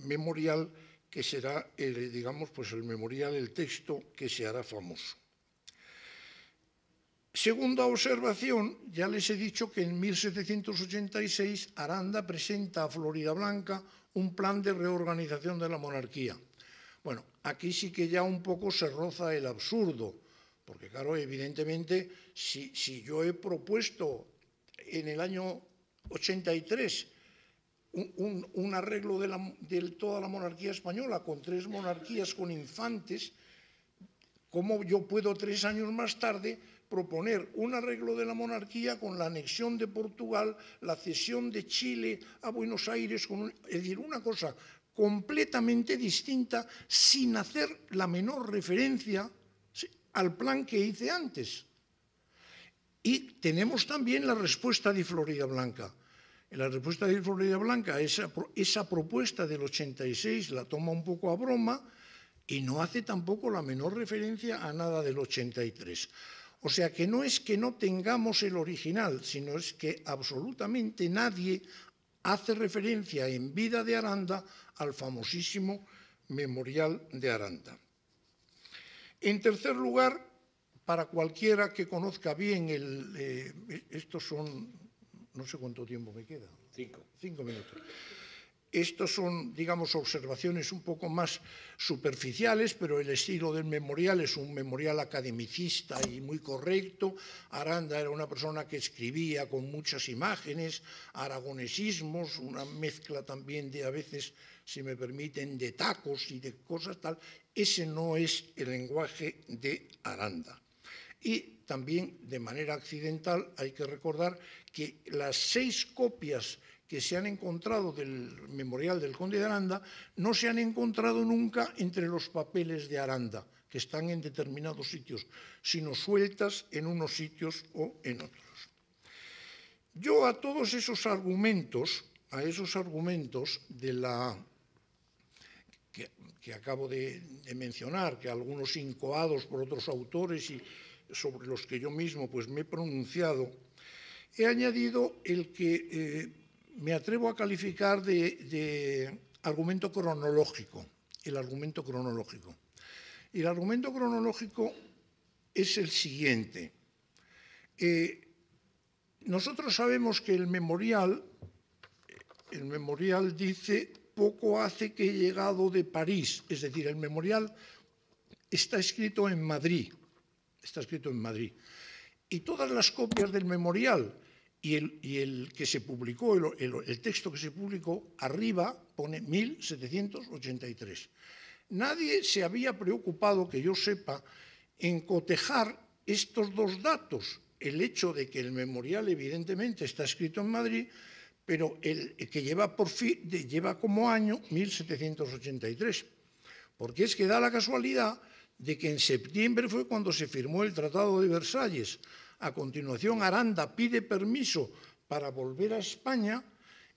memorial que será, digamos, pues el memorial, el texto que se hará famoso. Segunda observación, ya les he dicho que en 1786 Aranda presenta a Florida Blanca un plan de reorganización de la monarquía. Bueno, aquí sí que ya un poco se roza el absurdo, porque claro, evidentemente, si yo he propuesto en el año 83 un arreglo de toda la monarquía española con 3 monarquías con infantes, ¿cómo yo puedo 3 años más tarde proponer un arreglo de la monarquía con la anexión de Portugal, la cesión de Chile a Buenos Aires, es decir, una cosa completamente distinta, sin hacer la menor referencia al plan que hice antes? Y tenemos también la respuesta de Florida Blanca. En la respuesta de Florida Blanca, esa propuesta del 86 la toma un poco a broma y no hace tampoco la menor referencia a nada del 83. O sea que no es que no tengamos el original, sino es que absolutamente nadie hace referencia en vida de Aranda al famosísimo memorial de Aranda. En tercer lugar, para cualquiera que conozca bien estos son, no sé cuánto tiempo me queda. 5 minutos. Estos son, digamos, observaciones un poco más superficiales, pero el estilo del memorial es un memorial academicista y muy correcto. Aranda era una persona que escribía con muchas imágenes, aragonesismos, una mezcla también de, a veces, si me permiten, de tacos y de cosas tal. Ese no es el lenguaje de Aranda. Y también, de manera accidental, hay que recordar que las 6 copias que se han encontrado del memorial del conde de Aranda no se han encontrado nunca entre los papeles de Aranda, que están en determinados sitios, sino sueltas en unos sitios o en otros. Yo a todos esos argumentos, que acabo de mencionar, que algunos incoados por otros autores y sobre los que yo mismo pues, me he pronunciado, he añadido el que me atrevo a calificar de argumento cronológico, el argumento cronológico. Y el argumento cronológico es el siguiente. Nosotros sabemos que el memorial dice poco hace que he llegado de París, es decir, el memorial está escrito en Madrid, Y todas las copias del memorial y el que se publicó, el texto que se publicó, arriba pone 1783. Nadie se había preocupado, que yo sepa, en cotejar estos dos datos, el hecho de que el memorial evidentemente está escrito en Madrid, pero el que lleva como año 1783, porque es que da la casualidad de que en septiembre fue cuando se firmó el Tratado de Versalles. A continuación, Aranda pide permiso para volver a España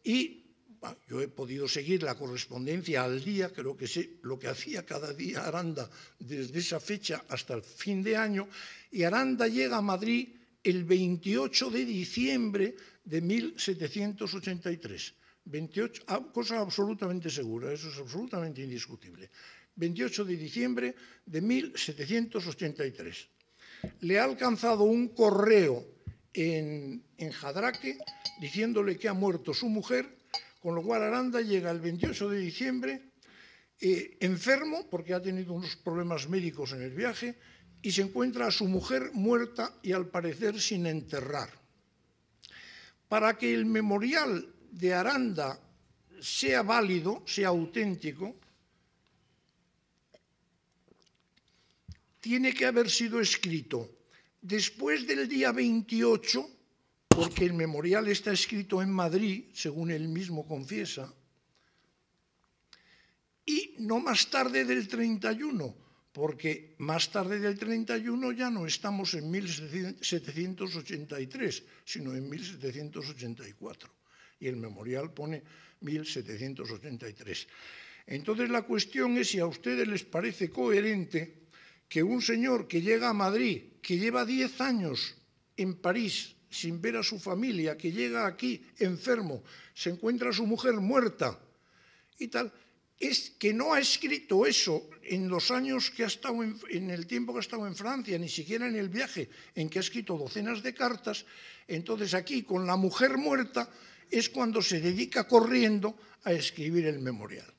y yo he podido seguir la correspondencia al día, creo que sé lo que hacía cada día Aranda desde esa fecha hasta el fin de año, y Aranda llega a Madrid el 28 de diciembre de 1783. 28, cosa absolutamente segura, eso es absolutamente indiscutible. 28 de diciembre de 1783. Le ha alcanzado un correo en Jadraque diciéndole que ha muerto su mujer, con lo cual Aranda llega el 28 de diciembre enfermo porque ha tenido unos problemas médicos en el viaje y se encuentra a su mujer muerta y al parecer sin enterrar. Para que el memorial de Aranda sea válido, sea auténtico, tiene que haber sido escrito después del día 28, porque el memorial está escrito en Madrid, según él mismo confiesa, y no más tarde del 31, porque más tarde del 31 ya no estamos en 1783, sino en 1784, y el memorial pone 1783. Entonces la cuestión es si a ustedes les parece coherente que un señor que llega a Madrid, que lleva 10 años en París sin ver a su familia, que llega aquí enfermo, se encuentra a su mujer muerta y tal, es que no ha escrito eso en los años que ha estado en el tiempo que ha estado en Francia, ni siquiera en el viaje en que ha escrito docenas de cartas. Entonces aquí, con la mujer muerta, es cuando se dedica corriendo a escribir el memorial.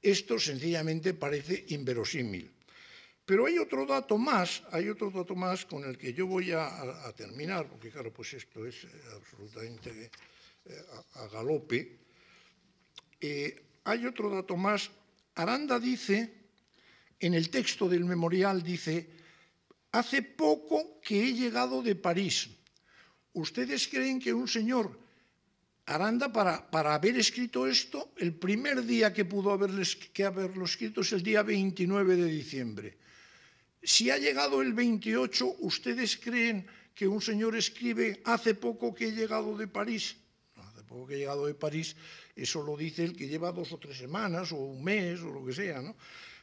Esto sencillamente parece inverosímil. Pero hay otro dato más con el que yo voy a terminar, porque claro, pues esto es absolutamente a galope. Hay otro dato más. Aranda dice, en el texto del memorial, dice, hace poco que he llegado de París. ¿Ustedes creen que un señor, Aranda, para haber escrito esto, el primer día que pudo haberlo escrito es el día 29 de diciembre? Si ha llegado el 28, ¿ustedes creen que un señor escribe hace poco que he llegado de París? No, hace poco que he llegado de París, eso lo dice el que lleva 2 o 3 semanas o un mes o lo que sea, ¿no?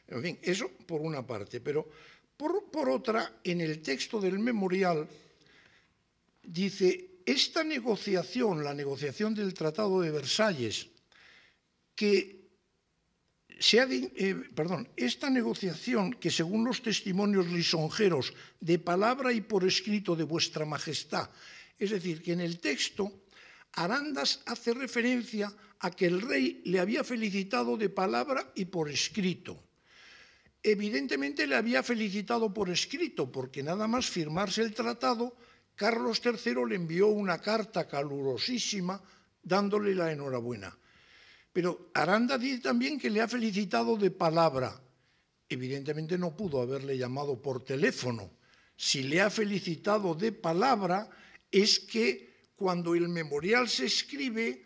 En fin, eso por una parte. Pero por otra, en el texto del memorial dice, esta negociación, la negociación del Tratado de Versalles, esta negociación que según los testimonios lisonjeros de palabra y por escrito de vuestra majestad, es decir, que en el texto Arandas hace referencia a que el rey le había felicitado de palabra y por escrito. Evidentemente le había felicitado por escrito, porque nada más firmarse el tratado, Carlos III le envió una carta calurosísima dándole la enhorabuena. Pero Aranda dice también que le ha felicitado de palabra. Evidentemente no pudo haberle llamado por teléfono. Si le ha felicitado de palabra, es que cuando el memorial se escribe,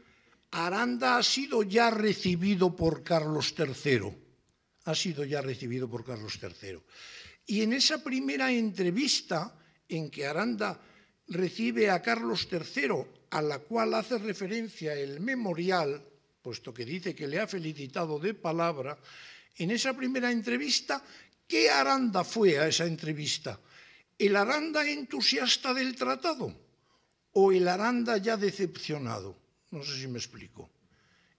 Aranda ha sido ya recibido por Carlos III. Ha sido ya recibido por Carlos III. Y en esa primera entrevista en que Aranda recibe a Carlos III, a la cual hace referencia el memorial, puesto que dice que le ha felicitado de palabra, en esa primera entrevista, ¿qué Aranda fue a esa entrevista? ¿El Aranda entusiasta del tratado o el Aranda ya decepcionado? No sé si me explico.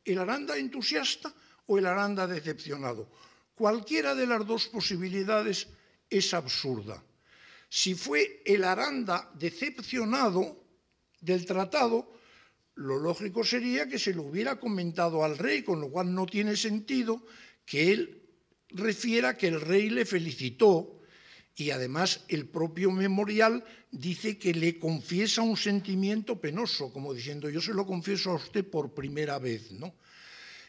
¿El Aranda entusiasta o el Aranda decepcionado? Cualquiera de las dos posibilidades es absurda. Si fue el Aranda decepcionado del tratado, lo lógico sería que se lo hubiera comentado al rey, con lo cual no tiene sentido que él refiera que el rey le felicitó Y además el propio memorial dice que le confiesa un sentimiento penoso, como diciendo, yo se lo confieso a usted por primera vez, ¿no?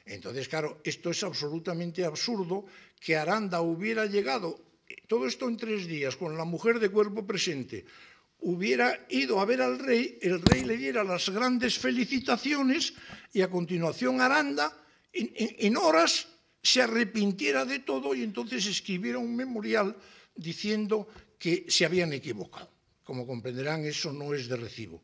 Entonces, claro, esto es absolutamente absurdo, que Aranda hubiera llegado, todo esto en 3 días, con la mujer de cuerpo presente, hubiera ido a ver al rey, el rey le diera las grandes felicitaciones y a continuación Aranda, en horas, se arrepintiera de todo y entonces escribiera un memorial diciendo que se habían equivocado. Como comprenderán, eso no es de recibo.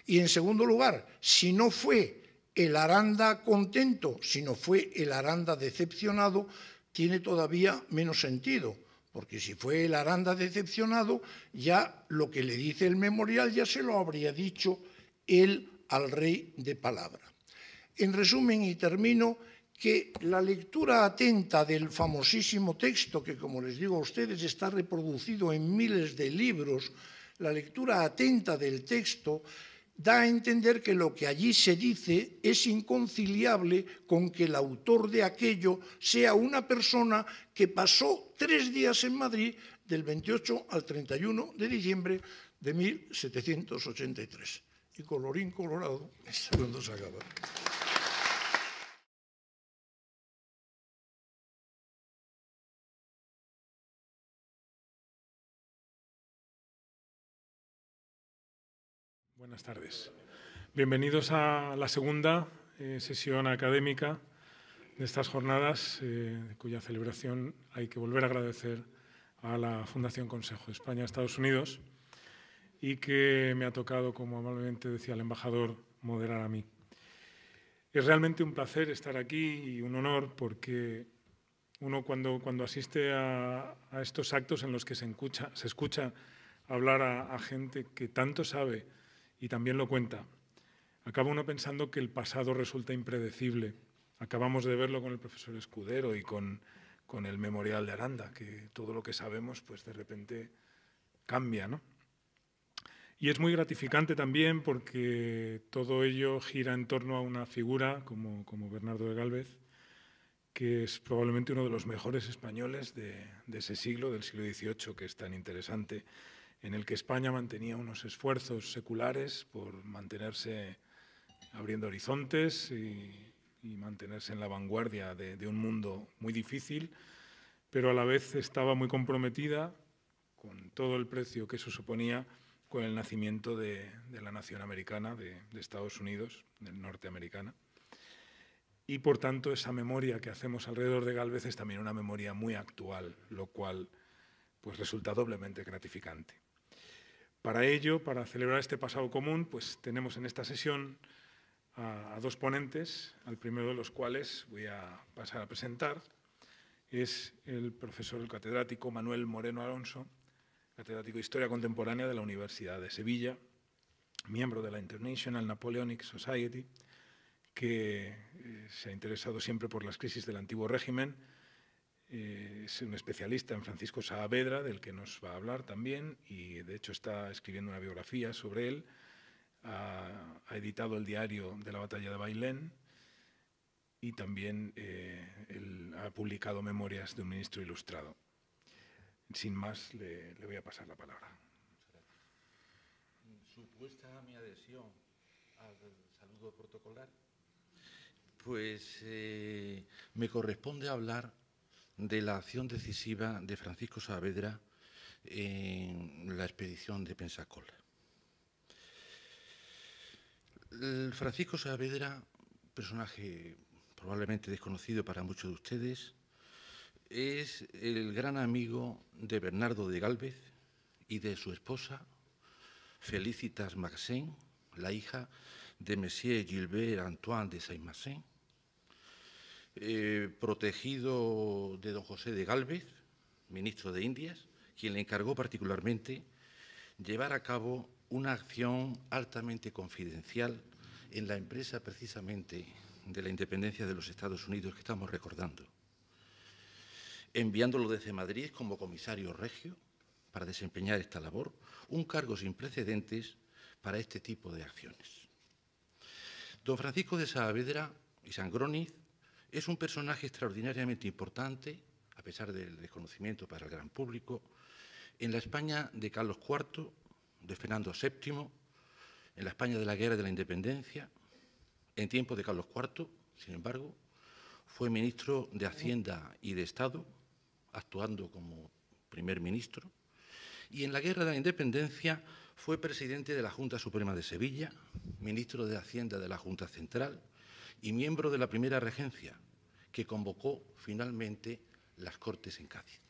Y en segundo lugar, si no fue el Aranda contento, sino fue el Aranda decepcionado, tiene todavía menos sentido, porque si fue el Aranda decepcionado, ya lo que le dice el memorial ya se lo habría dicho él al rey de palabra. En resumen, y termino, que la lectura atenta del famosísimo texto, que como les digo a ustedes está reproducido en miles de libros, la lectura atenta del texto da a entender que lo que allí se dice es inconciliable con que el autor de aquello sea una persona que pasó 3 días en Madrid del 28 al 31 de diciembre de 1783. Y colorín colorado, esto es cuando se acaba. Buenas tardes. Bienvenidos a la segunda sesión académica de estas jornadas, cuya celebración hay que volver a agradecer a la Fundación Consejo de España-Estados Unidos y que me ha tocado, como amablemente decía el embajador, moderar a mí. Es realmente un placer estar aquí y un honor porque uno cuando asiste a estos actos en los que se escucha hablar a gente que tanto sabe y también lo cuenta, acaba uno pensando que el pasado resulta impredecible. Acabamos de verlo con el profesor Escudero y con el memorial de Aranda, que todo lo que sabemos pues de repente cambia, ¿no? Y es muy gratificante también porque todo ello gira en torno a una figura como Bernardo de Gálvez, que es probablemente uno de los mejores españoles de ese siglo, del siglo XVIII, que es tan interesante, en el que España mantenía unos esfuerzos seculares por mantenerse abriendo horizontes y mantenerse en la vanguardia de un mundo muy difícil, pero a la vez estaba muy comprometida, con todo el precio que eso suponía, con el nacimiento de la nación americana, de Estados Unidos, norteamericana. Y, por tanto, esa memoria que hacemos alrededor de Gálvez es también una memoria muy actual, lo cual pues, resulta doblemente gratificante. Para ello, para celebrar este pasado común, pues tenemos en esta sesión a 2 ponentes, al primero de los cuales voy a pasar a presentar. Es el profesor, el catedrático Manuel Moreno Alonso, catedrático de Historia Contemporánea de la Universidad de Sevilla, miembro de la International Napoleonic Society, que se ha interesado siempre por las crisis del antiguo régimen. Es un especialista en Francisco Saavedra, del que nos va a hablar también, y de hecho está escribiendo una biografía sobre él. Ha editado el diario de la batalla de Bailén y también ha publicado Memorias de un ministro ilustrado. Sin más, le voy a pasar la palabra. Supuesta mi adhesión al saludo protocolar, pues me corresponde hablar de la acción decisiva de Francisco Saavedra en la expedición de Pensacola. Francisco Saavedra, personaje probablemente desconocido para muchos de ustedes, es el gran amigo de Bernardo de Gálvez y de su esposa, Felicitas Maxen, la hija de Monsieur Gilbert Antoine de Saint-Maxen, protegido de don José de Gálvez, ministro de Indias, quien le encargó particularmente llevar a cabo una acción altamente confidencial en la empresa precisamente de la independencia de los Estados Unidos que estamos recordando, enviándolo desde Madrid como comisario regio para desempeñar esta labor, un cargo sin precedentes para este tipo de acciones. Don Francisco de Saavedra y Sangroniz es un personaje extraordinariamente importante, a pesar del desconocimiento para el gran público, en la España de Carlos IV, de Fernando VII, en la España de la Guerra de la Independencia, en tiempos de Carlos IV, sin embargo, fue ministro de Hacienda y de Estado, actuando como primer ministro, y en la Guerra de la Independencia fue presidente de la Junta Suprema de Sevilla, ministro de Hacienda de la Junta Central y miembro de la primera regencia, que convocó finalmente las Cortes en Cádiz.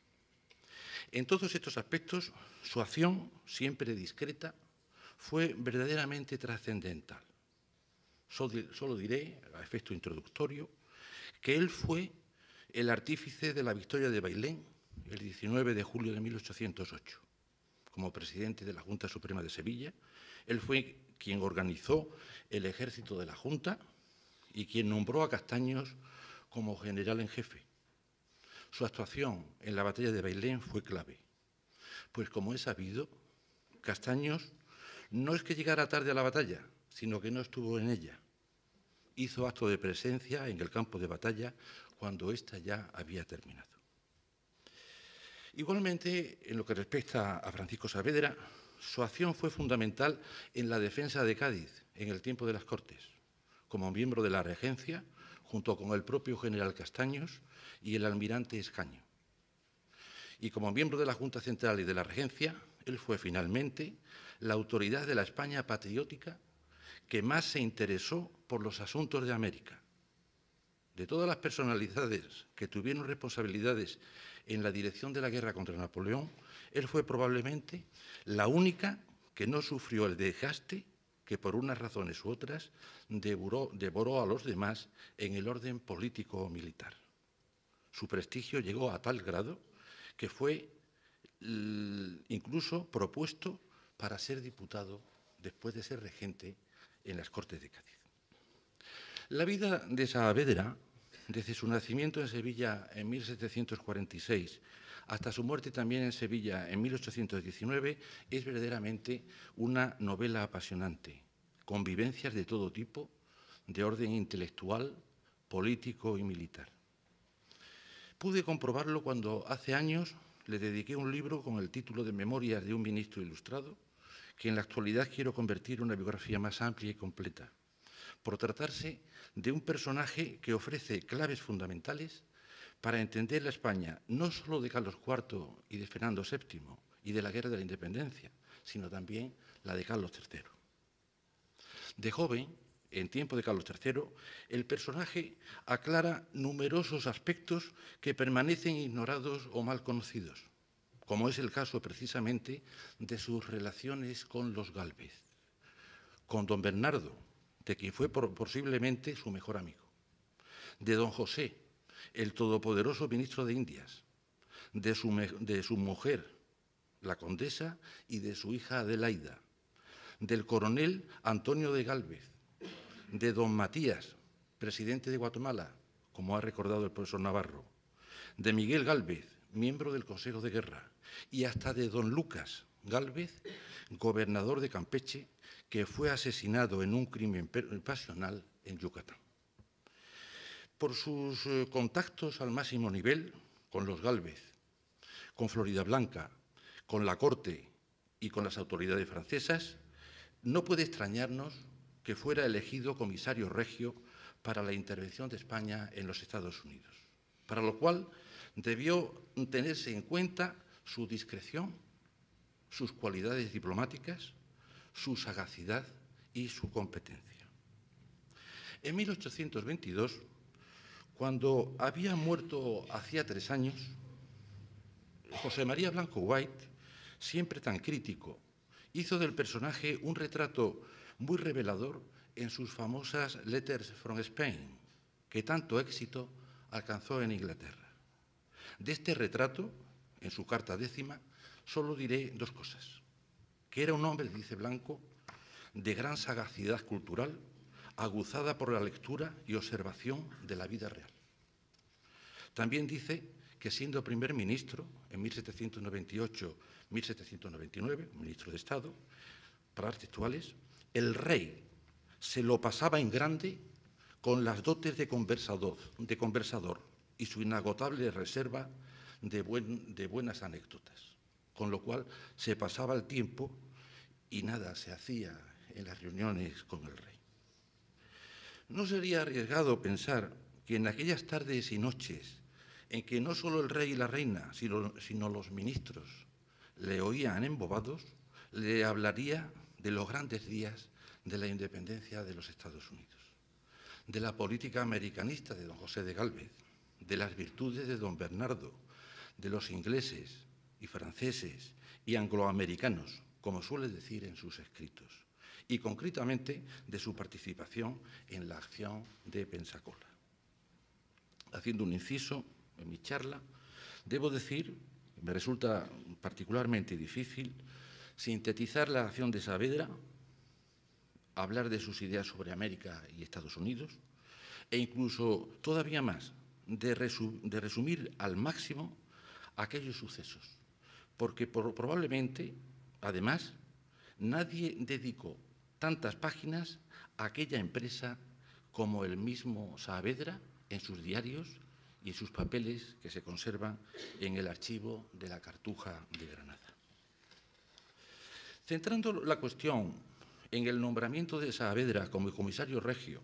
En todos estos aspectos, su acción, siempre discreta, fue verdaderamente trascendental. Solo diré, a efecto introductorio, que él fue el artífice de la victoria de Bailén el 19 de julio de 1808. Como presidente de la Junta Suprema de Sevilla, él fue quien organizó el ejército de la Junta y quien nombró a Castaños como general en jefe. Su actuación en la batalla de Bailén fue clave, pues como es sabido, Castaños no es que llegara tarde a la batalla, sino que no estuvo en ella. Hizo acto de presencia en el campo de batalla cuando ésta ya había terminado. Igualmente, en lo que respecta a Francisco Saavedra, su acción fue fundamental en la defensa de Cádiz en el tiempo de las Cortes, como miembro de la regencia, junto con el propio general Castaños y el almirante Escaño. Y como miembro de la Junta Central y de la regencia, él fue finalmente la autoridad de la España patriótica que más se interesó por los asuntos de América. De todas las personalidades que tuvieron responsabilidades en la dirección de la guerra contra Napoleón, él fue probablemente la única que no sufrió el desgaste que por unas razones u otras devoró a los demás en el orden político o militar. Su prestigio llegó a tal grado que fue incluso propuesto para ser diputado después de ser regente en las Cortes de Cádiz. La vida de Saavedra, desde su nacimiento en Sevilla en 1746 hasta su muerte también en Sevilla en 1819, es verdaderamente una novela apasionante, con vivencias de todo tipo, de orden intelectual, político y militar. Pude comprobarlo cuando hace años le dediqué un libro con el título de Memorias de un ministro ilustrado, que en la actualidad quiero convertir en una biografía más amplia y completa, por tratarse de un personaje que ofrece claves fundamentales para entender la España no solo de Carlos IV y de Fernando VII y de la Guerra de la Independencia, sino también la de Carlos III. De joven, en tiempo de Carlos III, el personaje aclara numerosos aspectos que permanecen ignorados o mal conocidos, como es el caso precisamente de sus relaciones con los Gálvez, con don Bernardo, de quien fue posiblemente su mejor amigo, de don José, el todopoderoso ministro de Indias, de su mujer, la condesa, y de su hija Adelaida, del coronel Antonio de Gálvez, de don Matías, presidente de Guatemala, como ha recordado el profesor Navarro, de Miguel Gálvez, miembro del Consejo de Guerra, y hasta de don Lucas Gálvez, gobernador de Campeche, que fue asesinado en un crimen pasional en Yucatán. Por sus contactos al máximo nivel con los Gálvez, con Floridablanca, con la corte y con las autoridades francesas, no puede extrañarnos que fuera elegido comisario regio para la intervención de España en los Estados Unidos, para lo cual debió tenerse en cuenta su discreción, sus cualidades diplomáticas, su sagacidad y su competencia. En 1822, cuando había muerto hacía 3 años, José María Blanco White, siempre tan crítico, hizo del personaje un retrato muy revelador en sus famosas Letters from Spain, que tanto éxito alcanzó en Inglaterra. De este retrato, en su carta 10ª, solo diré 2 cosas. Que era un hombre, dice Blanco, de gran sagacidad cultural, aguzada por la lectura y observación de la vida real. También dice que siendo primer ministro en 1798-1799, ministro de Estado, palabras textuales, el rey se lo pasaba en grande con las dotes de conversador y su inagotable reserva de buenas anécdotas. con lo cual se pasaba el tiempo y nada se hacía en las reuniones con el rey. ¿No sería arriesgado pensar que en aquellas tardes y noches en que no solo el rey y la reina, sino los ministros le oían embobados, le hablaría de los grandes días de la independencia de los Estados Unidos, de la política americanista de don José de Gálvez, de las virtudes de don Bernardo, de los ingleses y franceses y angloamericanos, como suele decir en sus escritos, y concretamente de su participación en la acción de Pensacola? Haciendo un inciso en mi charla, debo decir, me resulta particularmente difícil sintetizar la acción de Saavedra, hablar de sus ideas sobre América y Estados Unidos, e incluso todavía más, de resumir al máximo aquellos sucesos, porque probablemente, además, nadie dedicó tantas páginas a aquella empresa como el mismo Saavedra en sus diarios y en sus papeles que se conservan en el archivo de la Cartuja de Granada. Centrando la cuestión en el nombramiento de Saavedra como comisario regio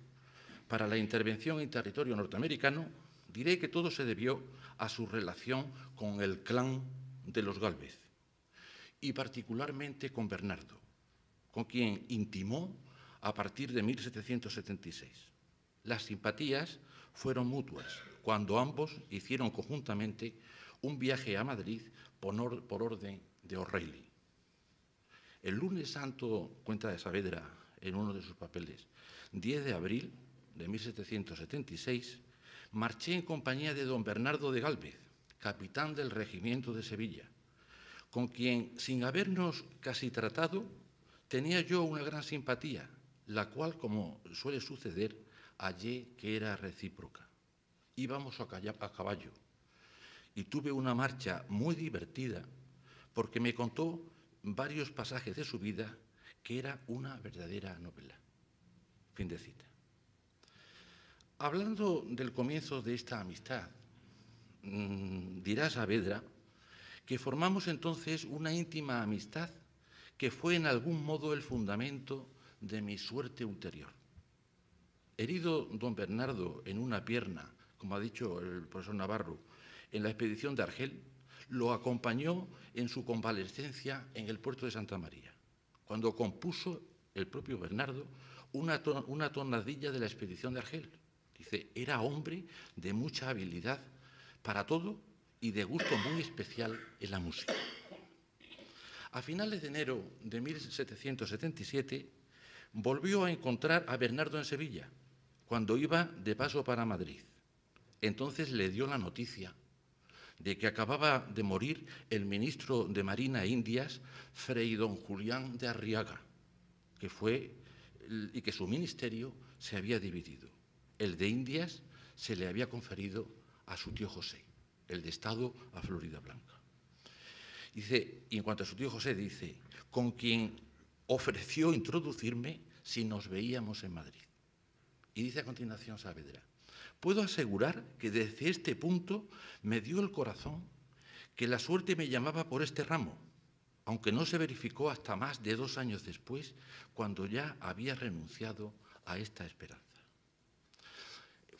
para la intervención en territorio norteamericano, diré que todo se debió a su relación con el clan de los Gálvez y particularmente con Bernardo, con quien intimó a partir de 1776. Las simpatías fueron mutuas cuando ambos hicieron conjuntamente un viaje a Madrid por orden de O'Reilly. El lunes santo, cuenta de Saavedra en uno de sus papeles, 10 de abril de 1776, marché en compañía de don Bernardo de Gálvez, capitán del regimiento de Sevilla, con quien, sin habernos casi tratado, tenía yo una gran simpatía, la cual, como suele suceder, hallé que era recíproca. Íbamos a caballo y tuve una marcha muy divertida porque me contó varios pasajes de su vida que era una verdadera novela. Fin de cita. Hablando del comienzo de esta amistad, dirá Saavedra que formamos entonces una íntima amistad que fue en algún modo el fundamento de mi suerte ulterior. Herido don Bernardo en una pierna, como ha dicho el profesor Navarro, en la expedición de Argel, lo acompañó en su convalescencia en el puerto de Santa María, cuando compuso el propio Bernardo una tonadilla de la expedición de Argel. Dice, era hombre de mucha habilidad para todo y de gusto muy especial en la música. A finales de enero de 1777 volvió a encontrar a Bernardo en Sevilla, cuando iba de paso para Madrid. Entonces le dio la noticia de que acababa de morir el ministro de Marina e Indias, Fray don Julián de Arriaga, y que su ministerio se había dividido. El de Indias se le había conferido a su tío José, el de Estado a Florida Blanca. Dice, y en cuanto a su tío José, dice, con quien ofreció introducirme si nos veíamos en Madrid. Y dice a continuación Saavedra, puedo asegurar que desde este punto me dio el corazón que la suerte me llamaba por este ramo, aunque no se verificó hasta más de 2 años después, cuando ya había renunciado a esta esperanza.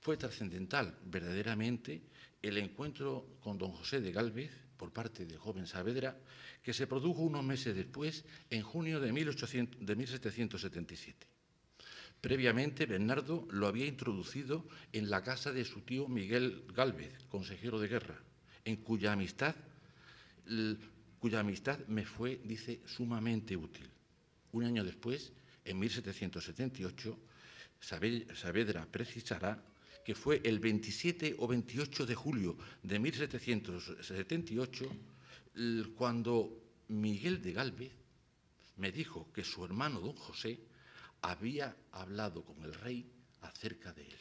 Fue trascendental verdaderamente el encuentro con don José de Gálvez por parte del joven Saavedra, que se produjo unos meses después, en junio de 1777. Previamente, Bernardo lo había introducido en la casa de su tío Miguel Gálvez, consejero de guerra, en cuya amistad me fue, dice, sumamente útil. Un año después, en 1778, Saavedra precisará que fue el 27 o 28 de julio de 1778 cuando Miguel de Gálvez me dijo que su hermano don José había hablado con el rey acerca de él.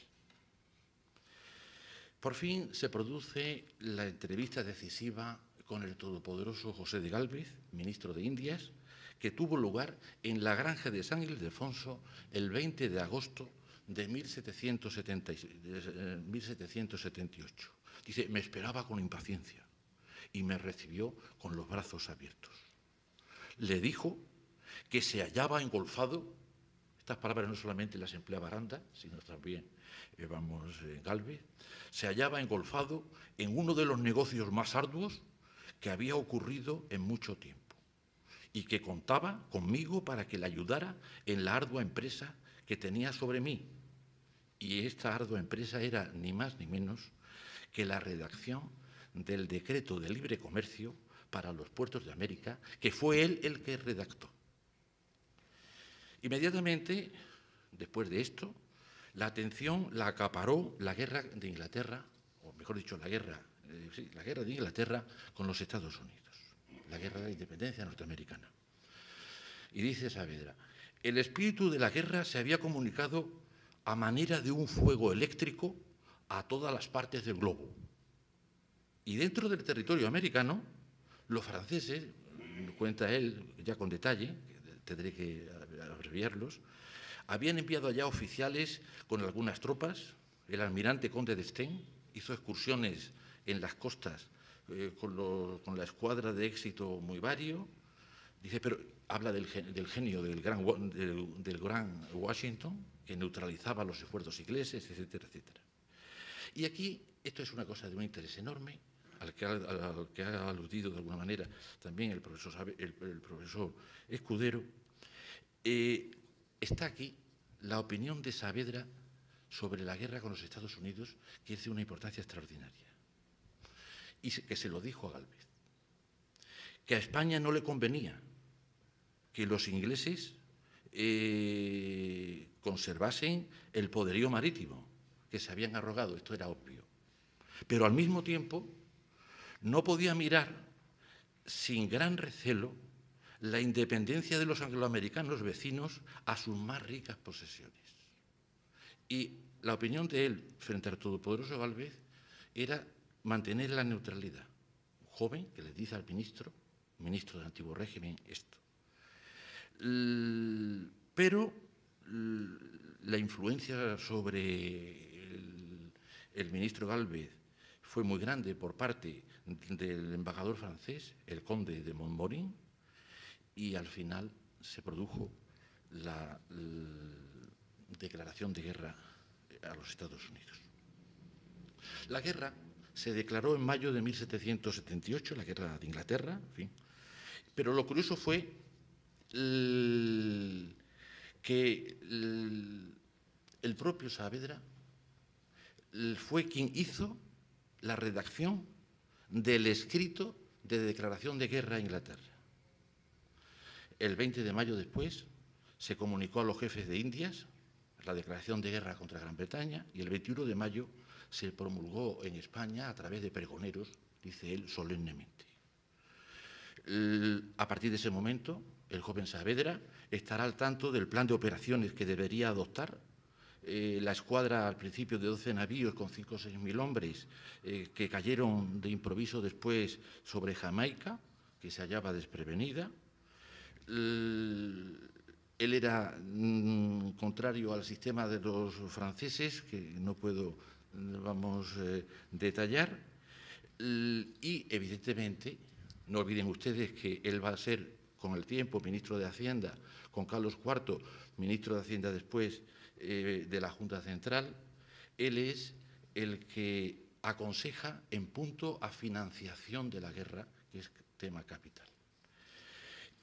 Por fin se produce la entrevista decisiva con el todopoderoso José de Gálvez, ministro de Indias, que tuvo lugar en la granja de San Ildefonso el 20 de agosto de 1778. Dice, me esperaba con impaciencia y me recibió con los brazos abiertos. Le dijo que se hallaba engolfado, estas palabras no solamente las empleaba Aranda, sino también Gálvez, se hallaba engolfado en uno de los negocios más arduos que había ocurrido en mucho tiempo y que contaba conmigo para que le ayudara en la ardua empresa que tenía sobre mí. Y esta ardua empresa era ni más ni menos que la redacción del Decreto de Libre Comercio para los puertos de América, que fue él el que redactó. Inmediatamente, después de esto, la atención la acaparó la guerra de Inglaterra, o mejor dicho, la guerra de Inglaterra con los Estados Unidos, la guerra de la independencia norteamericana. Y dice Saavedra, el espíritu de la guerra se había comunicado a manera de un fuego eléctrico a todas las partes del globo. Y dentro del territorio americano, los franceses, cuenta él ya con detalle, tendré que abreviarlos, habían enviado allá oficiales con algunas tropas. El almirante Conde d'Estaing hizo excursiones en las costas con la escuadra de Éxito muy vario. Dice, pero habla del genio del gran Washington, que neutralizaba los esfuerzos ingleses, etcétera, etcétera. Y aquí, esto es una cosa de un interés enorme, al que ha aludido de alguna manera también el profesor Escudero. Está aquí la opinión de Saavedra sobre la guerra con los Estados Unidos, que es de una importancia extraordinaria, y que se lo dijo a Gálvez, que a España no le convenía que los ingleses conservasen el poderío marítimo que se habían arrogado, esto era obvio, pero al mismo tiempo no podía mirar sin gran recelo la independencia de los angloamericanos vecinos a sus más ricas posesiones. Y la opinión de él frente al todopoderoso Gálvez era mantener la neutralidad. Un joven que le dice al ministro del antiguo régimen, esto. Pero la influencia sobre el ministro Gálvez fue muy grande por parte del embajador francés, el conde de Montmorin, y al final se produjo la declaración de guerra a los Estados Unidos. La guerra se declaró en mayo de 1778, la guerra de Inglaterra, en fin, pero lo curioso fue que el propio Saavedra fue quien hizo la redacción del escrito de declaración de guerra a Inglaterra. El 20 de mayo después se comunicó a los jefes de Indias la declaración de guerra contra Gran Bretaña y el 21 de mayo se promulgó en España a través de pregoneros, dice él, solemnemente. A partir de ese momento, el joven Saavedra estará al tanto del plan de operaciones que debería adoptar la escuadra al principio de 12 navíos con 5 o 6 mil hombres que cayeron de improviso después sobre Jamaica, que se hallaba desprevenida. Él era contrario al sistema de los franceses, que no puedo, detallar, y evidentemente, no olviden ustedes que él va a ser con el tiempo ministro de Hacienda, con Carlos IV, ministro de Hacienda después de la Junta Central. Él es el que aconseja en punto a financiación de la guerra, que es tema capital.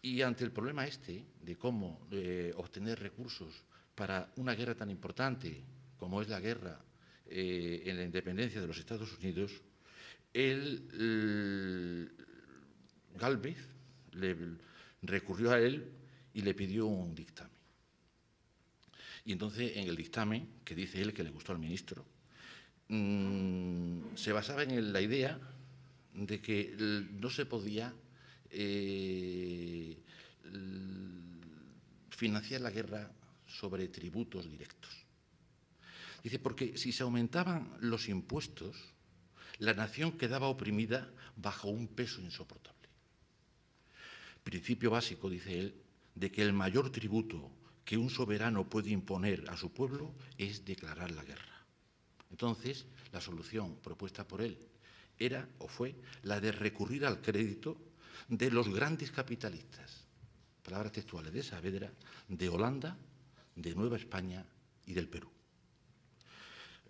Y ante el problema de cómo obtener recursos para una guerra tan importante como es la guerra en la independencia de los Estados Unidos, Gálvez recurrió a él y le pidió un dictamen. Y entonces, en el dictamen, que dice él que le gustó al ministro, se basaba en la idea de que no se podía financiar la guerra sobre tributos directos. Dice, porque si se aumentaban los impuestos, la nación quedaba oprimida bajo un peso insoportable. Principio básico, dice él, de que el mayor tributo que un soberano puede imponer a su pueblo es declarar la guerra. Entonces, la solución propuesta por él era o fue la de recurrir al crédito de los grandes capitalistas, palabras textuales de Saavedra, de Holanda, de Nueva España y del Perú.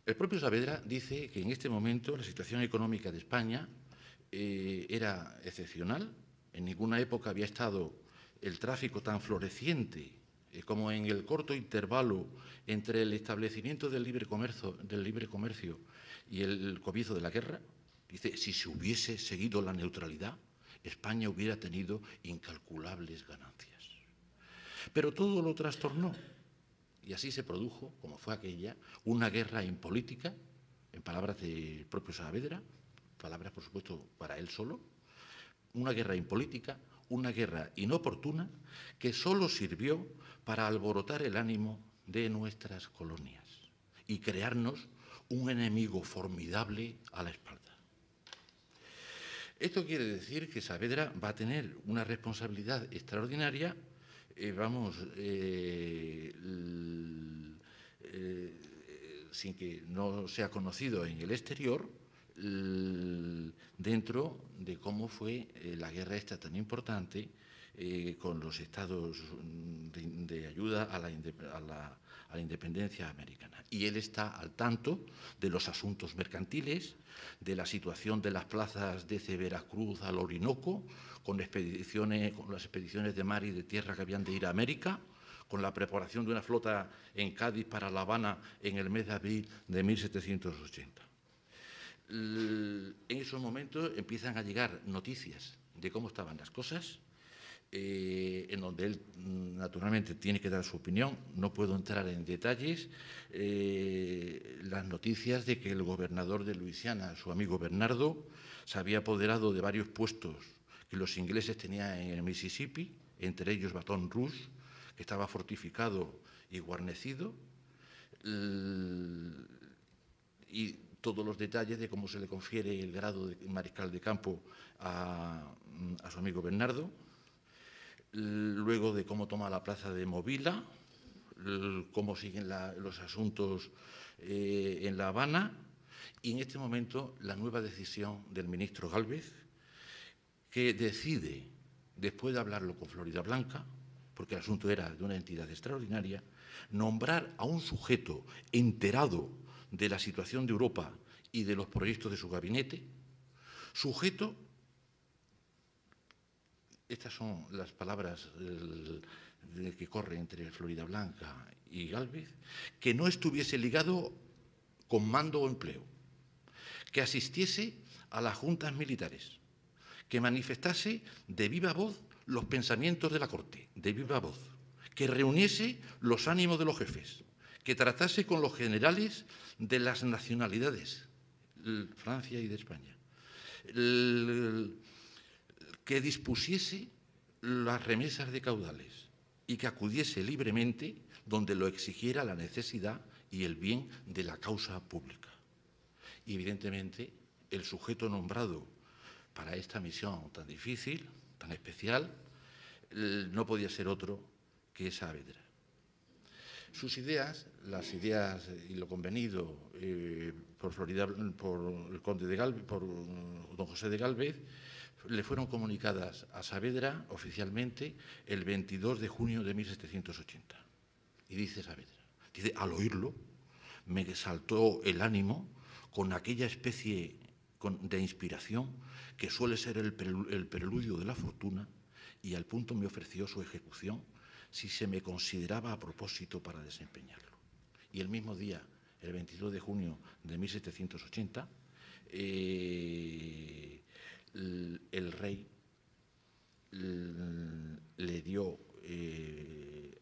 El propio Saavedra dice que en este momento la situación económica de España era excepcional. En ninguna época había estado el tráfico tan floreciente como en el corto intervalo entre el establecimiento del libre comercio y el comienzo de la guerra. Dice, si se hubiese seguido la neutralidad, España hubiera tenido incalculables ganancias. Pero todo lo trastornó. Y así se produjo, como fue aquella, una guerra impolítica, en palabras del propio Saavedra, palabras, por supuesto, para él solo, una guerra impolítica, una guerra inoportuna, que solo sirvió para alborotar el ánimo de nuestras colonias y crearnos un enemigo formidable a la espalda. Esto quiere decir que Saavedra va a tener una responsabilidad extraordinaria, sin que no sea conocido en el exterior, dentro de cómo fue la guerra esta tan importante con los estados de ayuda a la independencia americana. Y él está al tanto de los asuntos mercantiles, de la situación de las plazas desde Veracruz al Orinoco, con las expediciones de mar y de tierra que habían de ir a América, con la preparación de una flota en Cádiz para La Habana en el mes de abril de 1780. En esos momentos empiezan a llegar noticias de cómo estaban las cosas, en donde él naturalmente tiene que dar su opinión. No puedo entrar en detalles. Las noticias de que el gobernador de Luisiana, su amigo Bernardo, se había apoderado de varios puestos que los ingleses tenían en el Mississippi, entre ellos Baton Rouge, que estaba fortificado y guarnecido, y todos los detalles de cómo se le confiere el grado de mariscal de campo a su amigo Bernardo, luego de cómo toma la plaza de Movila, cómo siguen los asuntos en La Habana, y en este momento la nueva decisión del ministro Gálvez, que decide, después de hablarlo con Floridablanca, porque el asunto era de una entidad extraordinaria, nombrar a un sujeto enterado de la situación de Europa y de los proyectos de su gabinete, sujeto, estas son las palabras que corren entre Floridablanca y Gálvez, que no estuviese ligado con mando o empleo, que asistiese a las juntas militares, que manifestase de viva voz los pensamientos de la corte, de viva voz, que reuniese los ánimos de los jefes, que tratase con los generales de las nacionalidades, Francia y de España, que dispusiese las remesas de caudales y que acudiese libremente donde lo exigiera la necesidad y el bien de la causa pública. Y evidentemente el sujeto nombrado para esta misión tan difícil, tan especial, no podía ser otro que Saavedra. Sus ideas, las ideas y lo convenido por el conde de Gálvez, por don José de Gálvez, le fueron comunicadas a Saavedra oficialmente el 22 de junio de 1780. Y dice Saavedra, dice, al oírlo me saltó el ánimo con aquella especie de inspiración que suele ser el preludio de la fortuna, y al punto me ofreció su ejecución si se me consideraba a propósito para desempeñarlo. Y el mismo día, el 22 de junio de 1780, el rey le dio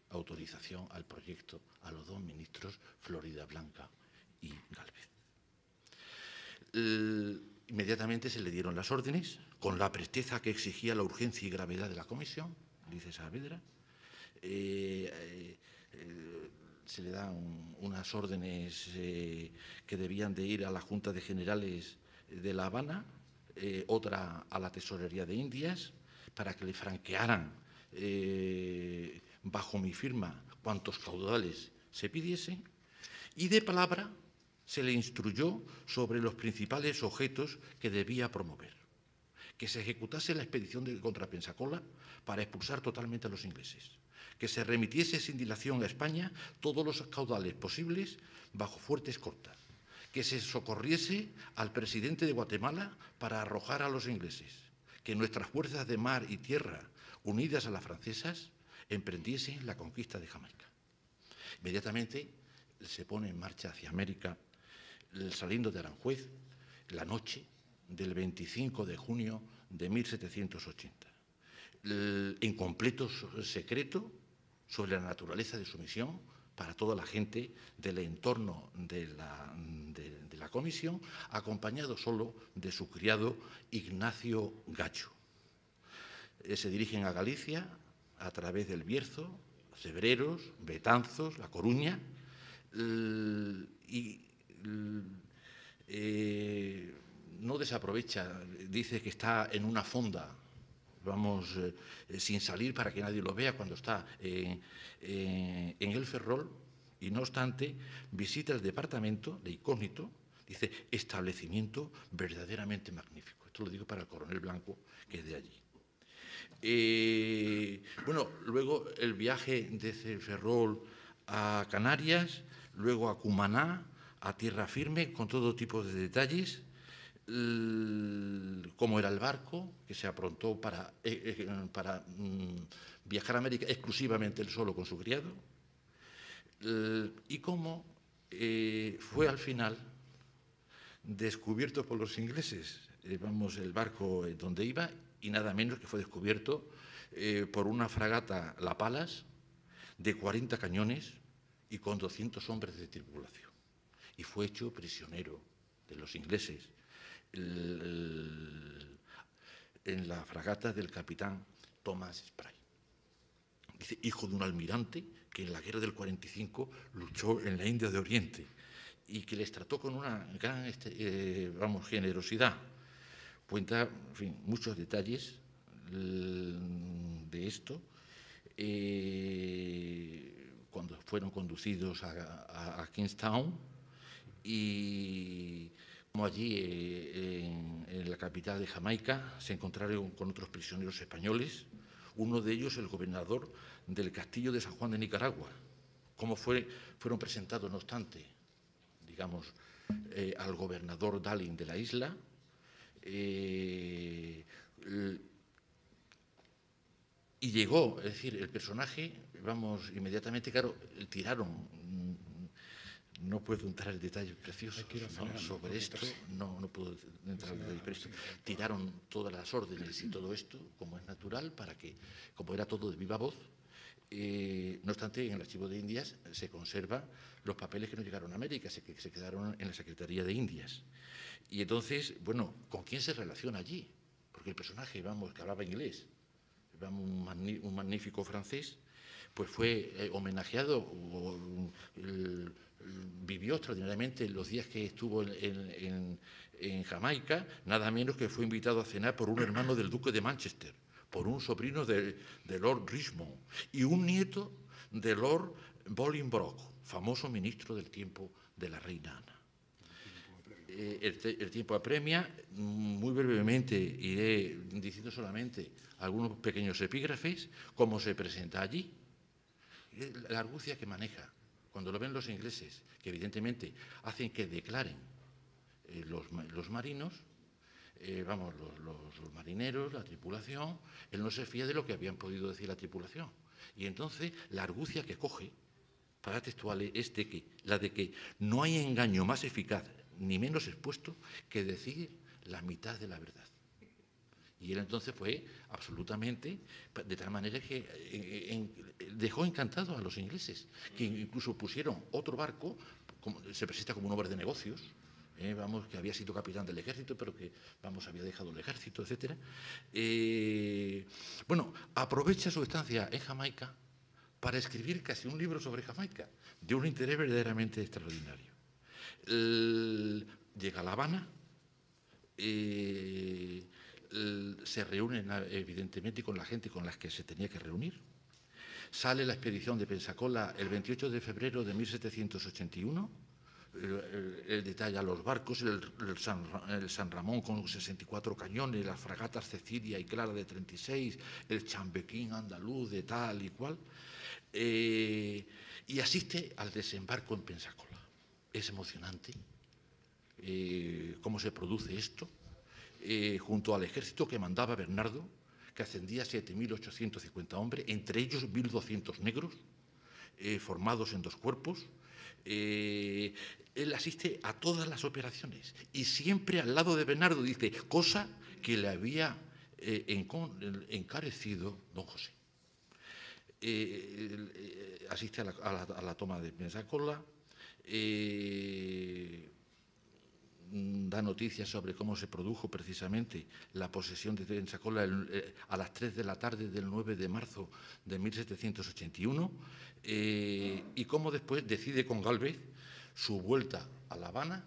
autorización al proyecto a los dos ministros, Floridablanca y Gálvez. Inmediatamente se le dieron las órdenes, con la presteza que exigía la urgencia y gravedad de la comisión, dice Saavedra. Se le dan unas órdenes que debían de ir a la Junta de Generales de La Habana, otra a la Tesorería de Indias, para que le franquearan bajo mi firma cuantos caudales se pidiesen, y de palabra se le instruyó sobre los principales objetos que debía promover. Que se ejecutase la expedición contra Pensacola para expulsar totalmente a los ingleses. Que se remitiese sin dilación a España todos los caudales posibles bajo fuerte escolta. Que se socorriese al presidente de Guatemala para arrojar a los ingleses. Que nuestras fuerzas de mar y tierra, unidas a las francesas, emprendiesen la conquista de Jamaica. Inmediatamente se pone en marcha hacia América, saliendo de Aranjuez, la noche del 25 de junio de 1780. En completo secreto sobre la naturaleza de su misión para toda la gente del entorno de la comisión, acompañado solo de su criado Ignacio Gacho. Se dirigen a Galicia a través del Bierzo, Cebreros, Betanzos, La Coruña, no desaprovecha, dice que está en una fonda, vamos, sin salir para que nadie lo vea cuando está en el Ferrol, y no obstante visita el departamento de incógnito, dice, establecimiento verdaderamente magnífico. Esto lo digo para el coronel Blanco, que es de allí. Bueno, luego el viaje desde Ferrol a Canarias, luego a Cumaná, a tierra firme, con todo tipo de detalles, cómo era el barco, que se aprontó para viajar a América exclusivamente él solo con su criado, y cómo fue al final descubierto por los ingleses, vamos, el barco donde iba, y nada menos que fue descubierto por una fragata La Palas de 40 cañones y con 200 hombres de tripulación. Y fue hecho prisionero de los ingleses en la fragata del capitán Thomas Spry. Dice, hijo de un almirante que en la guerra del 45 luchó en la India de Oriente y que les trató con una gran generosidad. Cuenta, en fin, muchos detalles de esto. Cuando fueron conducidos a Kingstown, y como allí en la capital de Jamaica se encontraron con otros prisioneros españoles, uno de ellos el gobernador del castillo de San Juan de Nicaragua. Cómo fueron presentados, no obstante, digamos, al gobernador Dalling de la isla, y llegó, es decir, el personaje, vamos, inmediatamente, claro, tiraron, no puedo entrar en detalles preciosos sobre esto, no puedo entrar en detalles preciosos, tiraron todas las órdenes y todo esto, como es natural, para que, como era todo de viva voz, no obstante, en el Archivo de Indias se conservan los papeles que no llegaron a América, que se quedaron en la Secretaría de Indias. Y entonces, bueno, ¿con quién se relaciona allí? Porque el personaje, vamos, que hablaba inglés, vamos, un magnífico francés, pues fue homenajeado, vivió extraordinariamente los días que estuvo en Jamaica, nada menos que fue invitado a cenar por un hermano del duque de Manchester, por un sobrino de Lord Richmond y un nieto de Lord Bolingbroke, famoso ministro del tiempo de la reina Ana. El tiempo apremia, muy brevemente iré diciendo solamente algunos pequeños epígrafes, cómo se presenta allí, la argucia que maneja, cuando lo ven los ingleses, que evidentemente hacen que declaren los marinos, los marineros, la tripulación, él no se fía de lo que habían podido decir la tripulación. Y entonces la argucia que coge, para textuales, es la de que no hay engaño más eficaz ni menos expuesto que decir la mitad de la verdad. Y él entonces fue absolutamente, de tal manera que dejó encantado a los ingleses, que incluso pusieron otro barco, se presenta como un hombre de negocios, vamos, que había sido capitán del ejército, pero que, vamos, había dejado el ejército, etc. Bueno, aprovecha su estancia en Jamaica para escribir casi un libro sobre Jamaica, de un interés verdaderamente extraordinario. Llega a La Habana, se reúnen evidentemente con la gente con la que se tenía que reunir. Sale la expedición de Pensacola el 28 de febrero de 1781, detalla los barcos, el San Ramón con 64 cañones, las fragatas Cecilia y Clara de 36, el Chambequín andaluz de tal y cual, y asiste al desembarco en Pensacola. Es emocionante cómo se produce esto, junto al ejército que mandaba Bernardo, que ascendía a 7.850 hombres, entre ellos 1.200 negros, formados en 2 cuerpos. Él asiste a todas las operaciones y siempre al lado de Bernardo, dice, cosa que le había encarecido don José. Asiste a la toma de Pensacola, da noticias sobre cómo se produjo precisamente la posesión de Pensacola a las 3 de la tarde del 9 de marzo de 1781 y cómo después decide con Gálvez su vuelta a La Habana,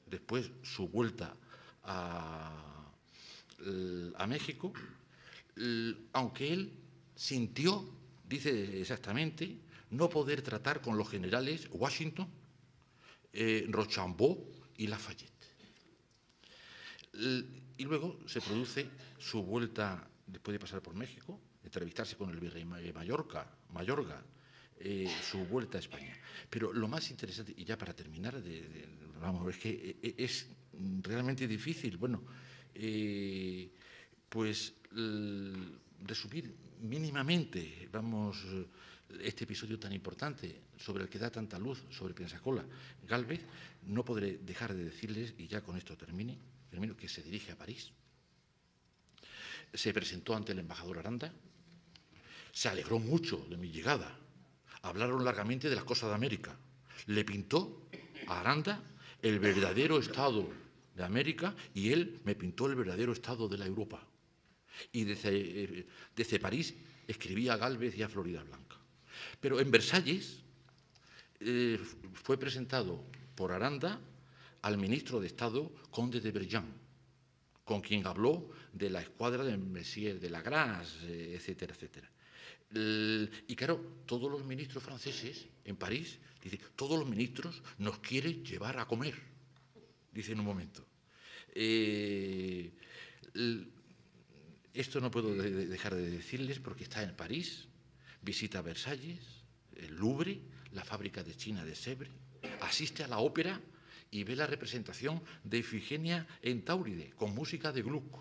después su vuelta a México, aunque él sintió, dice exactamente, no poder tratar con los generales Washington, Rochambeau y Lafayette. Y luego se produce su vuelta, después de pasar por México, entrevistarse con el virrey Mayorga, su vuelta a España. Pero lo más interesante, y ya para terminar, vamos, es que es realmente difícil, bueno, pues resumir mínimamente, vamos, este episodio tan importante sobre el que da tanta luz sobre Pensacola. Gálvez, no podré dejar de decirles, y ya con esto termino, que se dirige a París, se presentó ante el embajador Aranda, se alegró mucho de mi llegada, hablaron largamente de las cosas de América, le pintó a Aranda el verdadero estado de América y él me pintó el verdadero estado de la Europa. Y desde París escribía a Gálvez y a Floridablanca. Pero en Versalles fue presentado por Aranda al ministro de Estado, conde de Brillant, con quien habló de la escuadra de Messier de Lagrange, etcétera, etcétera. Y claro, todos los ministros franceses en París, dice, todos los ministros nos quieren llevar a comer, dice en un momento. Esto no puedo dejar de decirles porque está en París, visita Versalles, el Louvre, la fábrica de China de Sèvres, asiste a la ópera y ve la representación de Ifigenia en Táuride, con música de Gluck,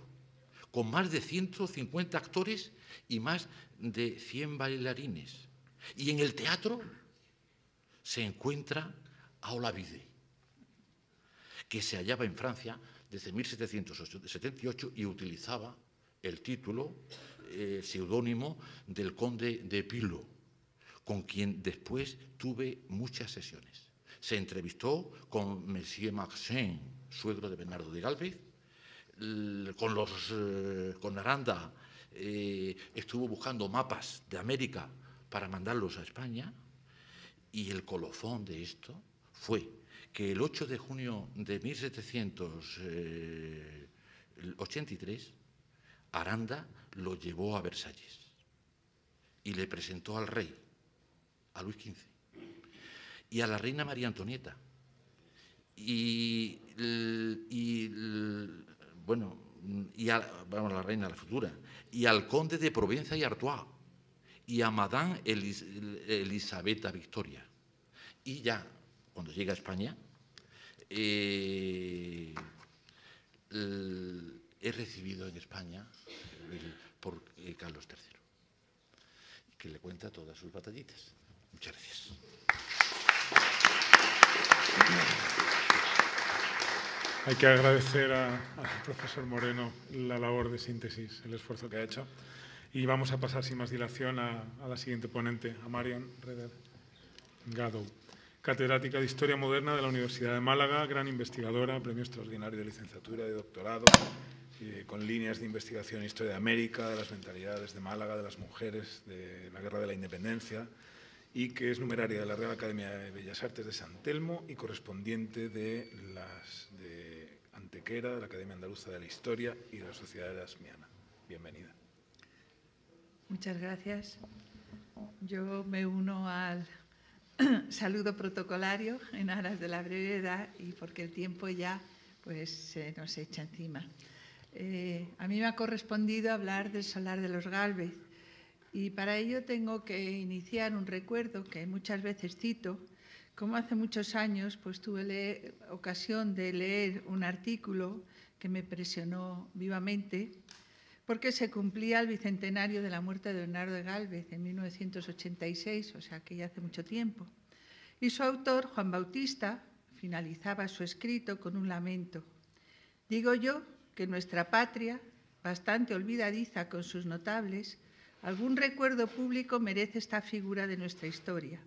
con más de 150 actores y más de 100 bailarines. Y en el teatro se encuentra a Olavide, que se hallaba en Francia desde 1778 y utilizaba el título seudónimo del conde de Pilo, con quien después tuve muchas sesiones. Se entrevistó con Monsieur Maxen, suegro de Bernardo de Gálvez, con Aranda estuvo buscando mapas de América para mandarlos a España, y el colofón de esto fue que el 8 de junio de 1783 Aranda lo llevó a Versalles y le presentó al rey, a Luis XV, y a la reina María Antonieta, y a la reina, la futura, y al conde de Provenza y Artois, y a Madame Elisabetta Victoria. Y ya, cuando llega a España, he recibido en España por Carlos III, que le cuenta todas sus batallitas. Muchas gracias. Hay que agradecer al profesor Moreno la labor de síntesis, el esfuerzo que ha hecho. Y vamos a pasar sin más dilación a la siguiente ponente, a Marion Reder-Gadow, catedrática de Historia Moderna de la Universidad de Málaga, gran investigadora, premio extraordinario de licenciatura, de doctorado, con líneas de investigación en Historia de América, de las mentalidades de Málaga, de las mujeres, de la Guerra de la Independencia, y que es numeraria de la Real Academia de Bellas Artes de San Telmo y correspondiente de Antequera, de la Academia Andaluza de la Historia y de la Sociedad Erasmiana. Bienvenida. Muchas gracias. Yo me uno al saludo protocolario en aras de la brevedad y porque el tiempo ya pues, se nos echa encima. A mí me ha correspondido hablar del solar de los Gálvez y para ello tengo que iniciar un recuerdo que muchas veces cito, como hace muchos años pues, tuve ocasión de leer un artículo que me impresionó vivamente porque se cumplía el bicentenario de la muerte de Bernardo de Gálvez en 1986, o sea que ya hace mucho tiempo. Y su autor, Juan Bautista, finalizaba su escrito con un lamento. Digo yo que nuestra patria, bastante olvidadiza con sus notables, algún recuerdo público merece esta figura de nuestra historia.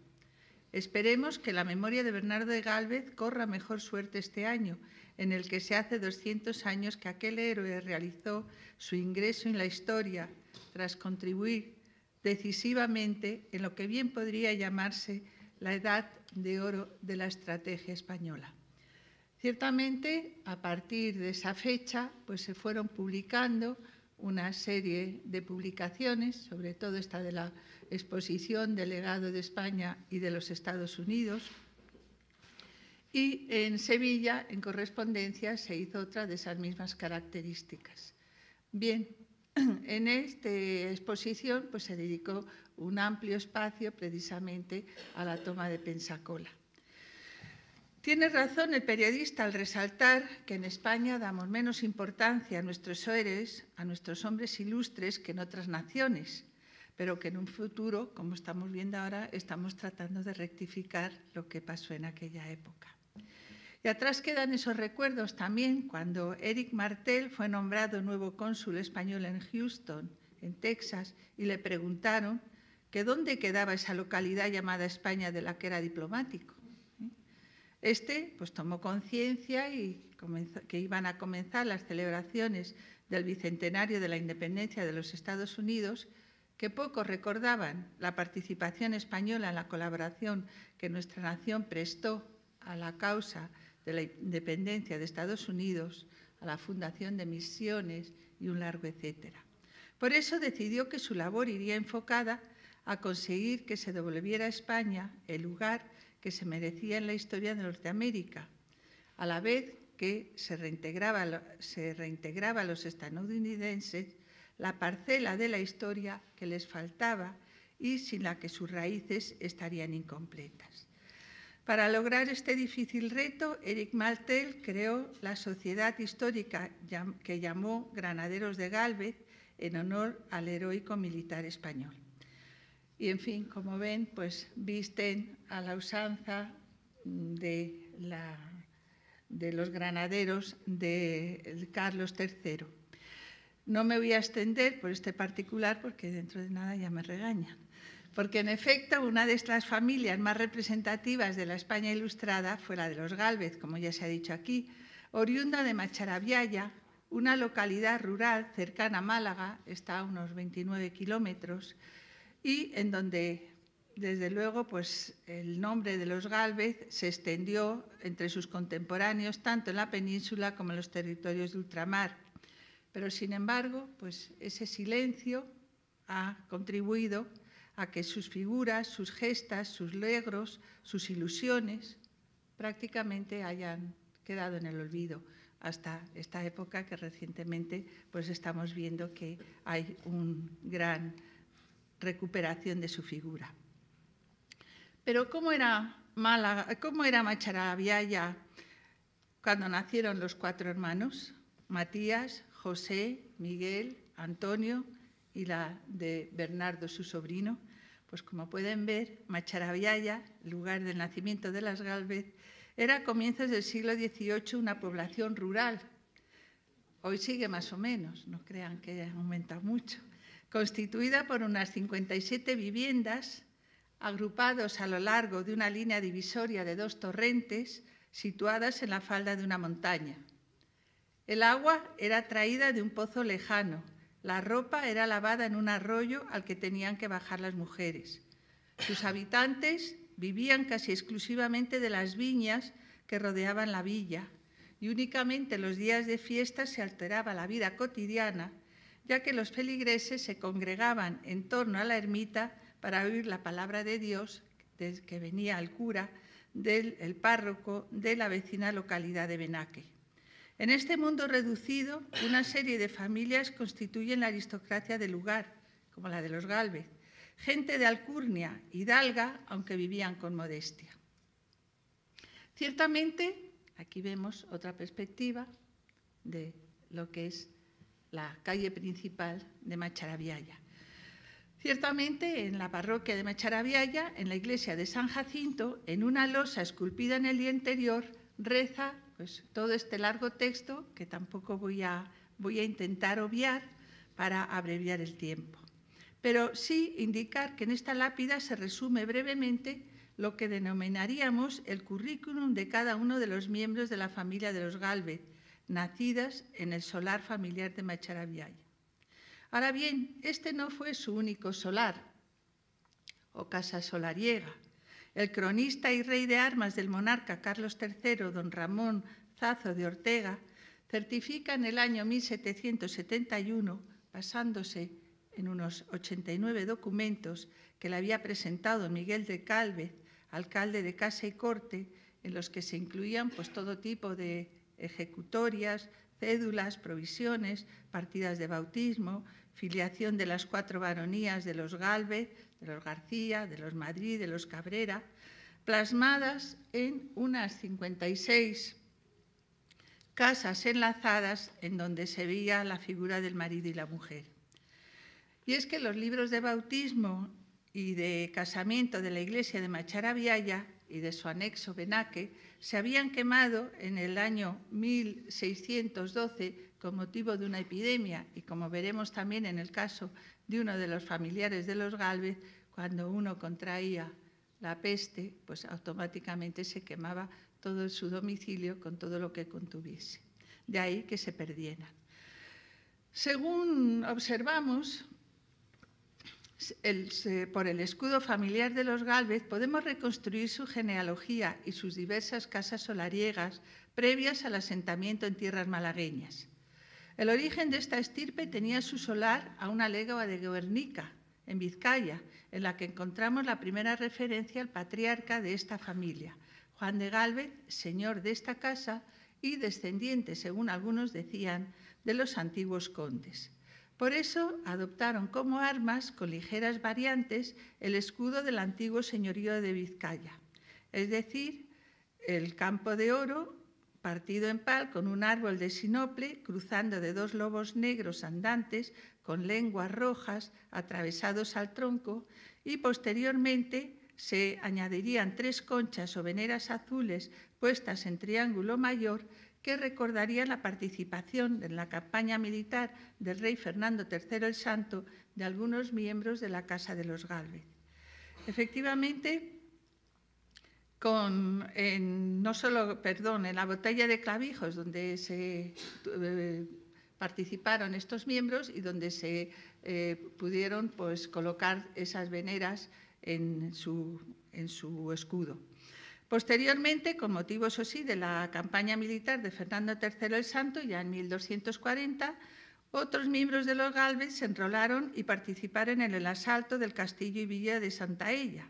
Esperemos que la memoria de Bernardo de Gálvez corra mejor suerte este año, en el que se hace 200 años que aquel héroe realizó su ingreso en la historia tras contribuir decisivamente en lo que bien podría llamarse la edad de oro de la estrategia española. Ciertamente, a partir de esa fecha, pues se fueron publicando una serie de publicaciones, sobre todo esta de la Exposición del Legado de España y de los Estados Unidos, y en Sevilla, en correspondencia, se hizo otra de esas mismas características. Bien, en esta exposición pues, se dedicó un amplio espacio precisamente a la toma de Pensacola. Tiene razón el periodista al resaltar que en España damos menos importancia a nuestros héroes, a nuestros hombres ilustres que en otras naciones, pero que en un futuro, como estamos viendo ahora, estamos tratando de rectificar lo que pasó en aquella época. Y atrás quedan esos recuerdos también cuando Éric Martel fue nombrado nuevo cónsul español en Houston, en Texas, y le preguntaron que dónde quedaba esa localidad llamada España de la que era diplomático. Pues tomó conciencia y que iban a comenzar las celebraciones del bicentenario de la independencia de los Estados Unidos, que pocos recordaban la participación española en la colaboración que nuestra nación prestó a la causa de la independencia de Estados Unidos, a la fundación de misiones y un largo etcétera. Por eso decidió que su labor iría enfocada a conseguir que se devolviera a España el lugar que se merecía en la historia de Norteamérica, a la vez que se reintegraba a los estadounidenses la parcela de la historia que les faltaba y sin la que sus raíces estarían incompletas. Para lograr este difícil reto, Éric Martel creó la sociedad histórica que llamó Granaderos de Gálvez en honor al heroico militar español. Y, en fin, como ven, pues visten a la usanza de los granaderos de Carlos III. No me voy a extender por este particular porque dentro de nada ya me regañan. Porque, en efecto, una de las familias más representativas de la España ilustrada fue la de los Gálvez, como ya se ha dicho aquí, oriunda de Macharabiaya, una localidad rural cercana a Málaga, está a unos 29 kilómetros, y en donde, desde luego, pues, el nombre de los Gálvez se extendió entre sus contemporáneos, tanto en la península como en los territorios de ultramar. Pero, sin embargo, pues, ese silencio ha contribuido a que sus figuras, sus gestas, sus logros, sus ilusiones prácticamente hayan quedado en el olvido hasta esta época que recientemente pues, estamos viendo que hay una gran recuperación de su figura. Pero ¿cómo era Macharabiaya cuando nacieron los 4 hermanos? Matías, José, Miguel, Antonio y la de Bernardo, su sobrino. Pues como pueden ver, Macharabiaya, lugar del nacimiento de las Gálvez, era a comienzos del siglo XVIII una población rural. Hoy sigue más o menos, no crean que ha aumentado mucho. Constituida por unas 57 viviendas, agrupados a lo largo de una línea divisoria de 2 torrentes situadas en la falda de una montaña. El agua era traída de un pozo lejano. La ropa era lavada en un arroyo al que tenían que bajar las mujeres. Sus habitantes vivían casi exclusivamente de las viñas que rodeaban la villa y únicamente los días de fiesta se alteraba la vida cotidiana, ya que los feligreses se congregaban en torno a la ermita para oír la palabra de Dios del que venía el cura, el párroco de la vecina localidad de Benaque. En este mundo reducido, una serie de familias constituyen la aristocracia del lugar, como la de los Gálvez, gente de alcurnia, hidalga, aunque vivían con modestia. Ciertamente, aquí vemos otra perspectiva de lo que es la calle principal de Macharabiaya. Ciertamente, en la parroquia de Macharabiaya, en la iglesia de San Jacinto, en una losa esculpida en el interior, reza pues, todo este largo texto que tampoco voy a intentar obviar para abreviar el tiempo. Pero sí indicar que en esta lápida se resume brevemente lo que denominaríamos el currículum de cada uno de los miembros de la familia de los Gálvez, nacidas en el solar familiar de Macharabiaya. Ahora bien, este no fue su único solar o casa solariega. El cronista y rey de armas del monarca Carlos III, don Ramón Zazo de Ortega, certifica en el año 1771, basándose en unos 89 documentos que le había presentado don Miguel de Gálvez, alcalde de Casa y Corte, en los que se incluían pues, todo tipo de ejecutorias, cédulas, provisiones, partidas de bautismo, filiación de las 4 baronías de los Gálvez, de los García, de los Madrid, de los Cabrera, plasmadas en unas 56 casas enlazadas en donde se veía la figura del marido y la mujer. Y es que los libros de bautismo y de casamiento de la iglesia de Macharabiaya y de su anexo Benaque se habían quemado en el año 1612 con motivo de una epidemia y como veremos también en el caso de uno de los familiares de los Gálvez, cuando uno contraía la peste, pues automáticamente se quemaba todo su domicilio con todo lo que contuviese. De ahí que se perdieran. Según observamos, por el escudo familiar de los Gálvez podemos reconstruir su genealogía y sus diversas casas solariegas previas al asentamiento en tierras malagueñas. El origen de esta estirpe tenía su solar a una legua de Guernica, en Vizcaya, en la que encontramos la primera referencia al patriarca de esta familia, Juan de Gálvez, señor de esta casa y descendiente, según algunos decían, de los antiguos condes. Por eso adoptaron como armas, con ligeras variantes, el escudo del antiguo señorío de Vizcaya, es decir, el campo de oro partido en pal con un árbol de sinople cruzando de 2 lobos negros andantes con lenguas rojas atravesados al tronco y posteriormente se añadirían 3 conchas o veneras azules puestas en triángulo mayor que recordarían la participación en la campaña militar del rey Fernando III el Santo de algunos miembros de la Casa de los Gálvez. Efectivamente, en la batalla de Clavijos, donde se participaron estos miembros y donde se pudieron pues, colocar esas veneras en su escudo. Posteriormente, con motivo, eso sí, de la campaña militar de Fernando III el Santo, ya en 1240, otros miembros de los Gálvez se enrolaron y participaron en el asalto del castillo y villa de Santaella.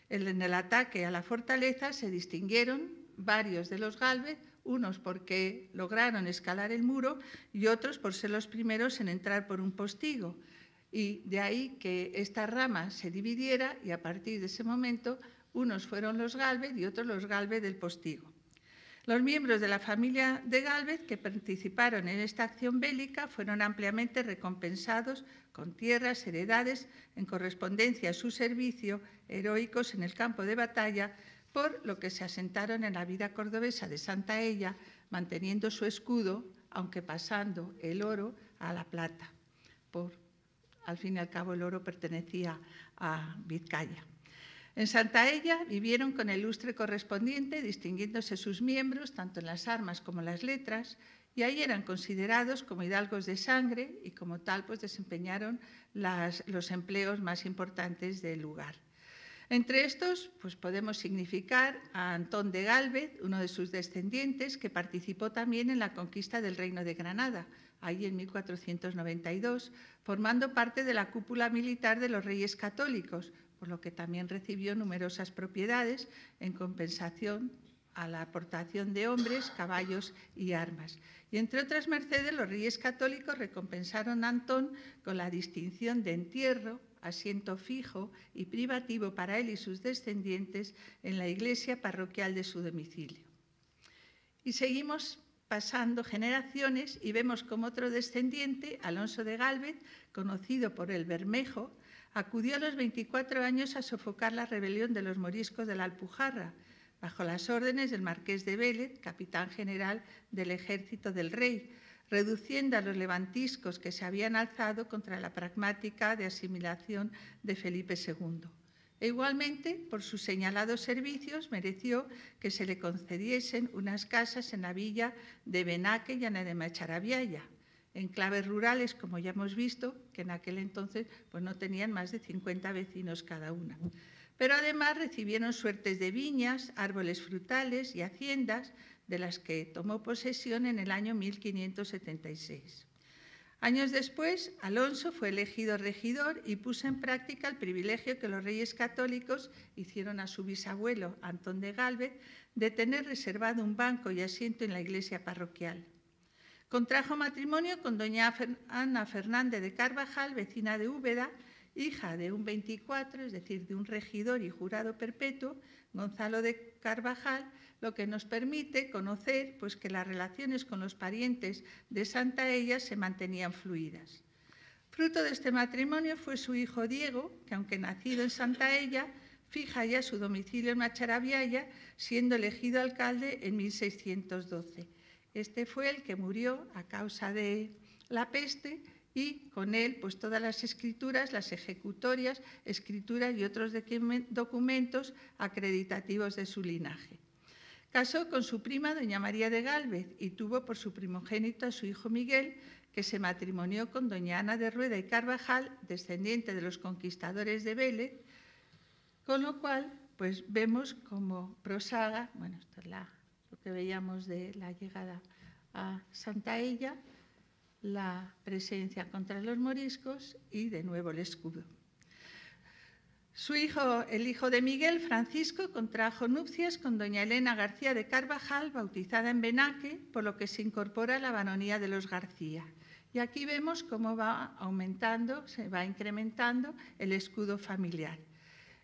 En el ataque a la fortaleza se distinguieron varios de los Gálvez, unos porque lograron escalar el muro y otros por ser los primeros en entrar por un postigo. Y de ahí que esta rama se dividiera y a partir de ese momento unos fueron los Gálvez y otros los Gálvez del postigo. Los miembros de la familia de Gálvez que participaron en esta acción bélica fueron ampliamente recompensados con tierras, heredades, en correspondencia a su servicio heroicos en el campo de batalla, por lo que se asentaron en la vida cordobesa de Santaella, manteniendo su escudo, aunque pasando el oro a la plata. Al fin y al cabo, el oro pertenecía a Vizcaya. En Santaella vivieron con el lustre correspondiente, distinguiéndose sus miembros tanto en las armas como en las letras, y ahí eran considerados como hidalgos de sangre y como tal pues desempeñaron los empleos más importantes del lugar. Entre estos pues podemos significar a Antón de Gálvez, uno de sus descendientes, que participó también en la conquista del Reino de Granada, ahí en 1492, formando parte de la cúpula militar de los Reyes Católicos, por lo que también recibió numerosas propiedades en compensación a la aportación de hombres, caballos y armas. Y entre otras mercedes, los reyes católicos recompensaron a Antón con la distinción de entierro, asiento fijo y privativo para él y sus descendientes en la iglesia parroquial de su domicilio. Y seguimos pasando generaciones y vemos como otro descendiente, Alonso de Gálvez, conocido por el Bermejo, acudió a los 24 años a sofocar la rebelión de los moriscos de la Alpujarra, bajo las órdenes del marqués de Vélez, capitán general del ejército del rey, reduciendo a los levantiscos que se habían alzado contra la pragmática de asimilación de Felipe II. E igualmente, por sus señalados servicios, mereció que se le concediesen unas casas en la villa de Benaque y en la de Macharabiaya, enclaves rurales, como ya hemos visto, que en aquel entonces pues, no tenían más de 50 vecinos cada una. Pero además recibieron suertes de viñas, árboles frutales y haciendas, de las que tomó posesión en el año 1576. Años después, Alonso fue elegido regidor y puso en práctica el privilegio que los reyes católicos hicieron a su bisabuelo, Antón de Gálvez, de tener reservado un banco y asiento en la iglesia parroquial. Contrajo matrimonio con doña Ana Fernández de Carvajal, vecina de Úbeda, hija de un 24, es decir, de un regidor y jurado perpetuo, Gonzalo de Carvajal, lo que nos permite conocer pues, que las relaciones con los parientes de Santaella se mantenían fluidas. Fruto de este matrimonio fue su hijo Diego, que aunque nacido en Santaella, fija ya su domicilio en Macharabiaya, siendo elegido alcalde en 1612. Este fue el que murió a causa de la peste y con él pues, todas las escrituras, las ejecutorias, escrituras y otros documentos acreditativos de su linaje. Casó con su prima, doña María de Gálvez, y tuvo por su primogénito a su hijo Miguel, que se matrimonió con doña Ana de Rueda y Carvajal, descendiente de los conquistadores de Vélez, con lo cual pues, vemos como prosaga, bueno, esto es lo que veíamos de la llegada a Santaella, la presencia contra los moriscos y de nuevo el escudo. Su hijo, el hijo de Miguel, Francisco, contrajo nupcias con doña Elena García de Carvajal, bautizada en Benaque, por lo que se incorpora a la baronía de los García. Y aquí vemos cómo va aumentando, se va incrementando el escudo familiar.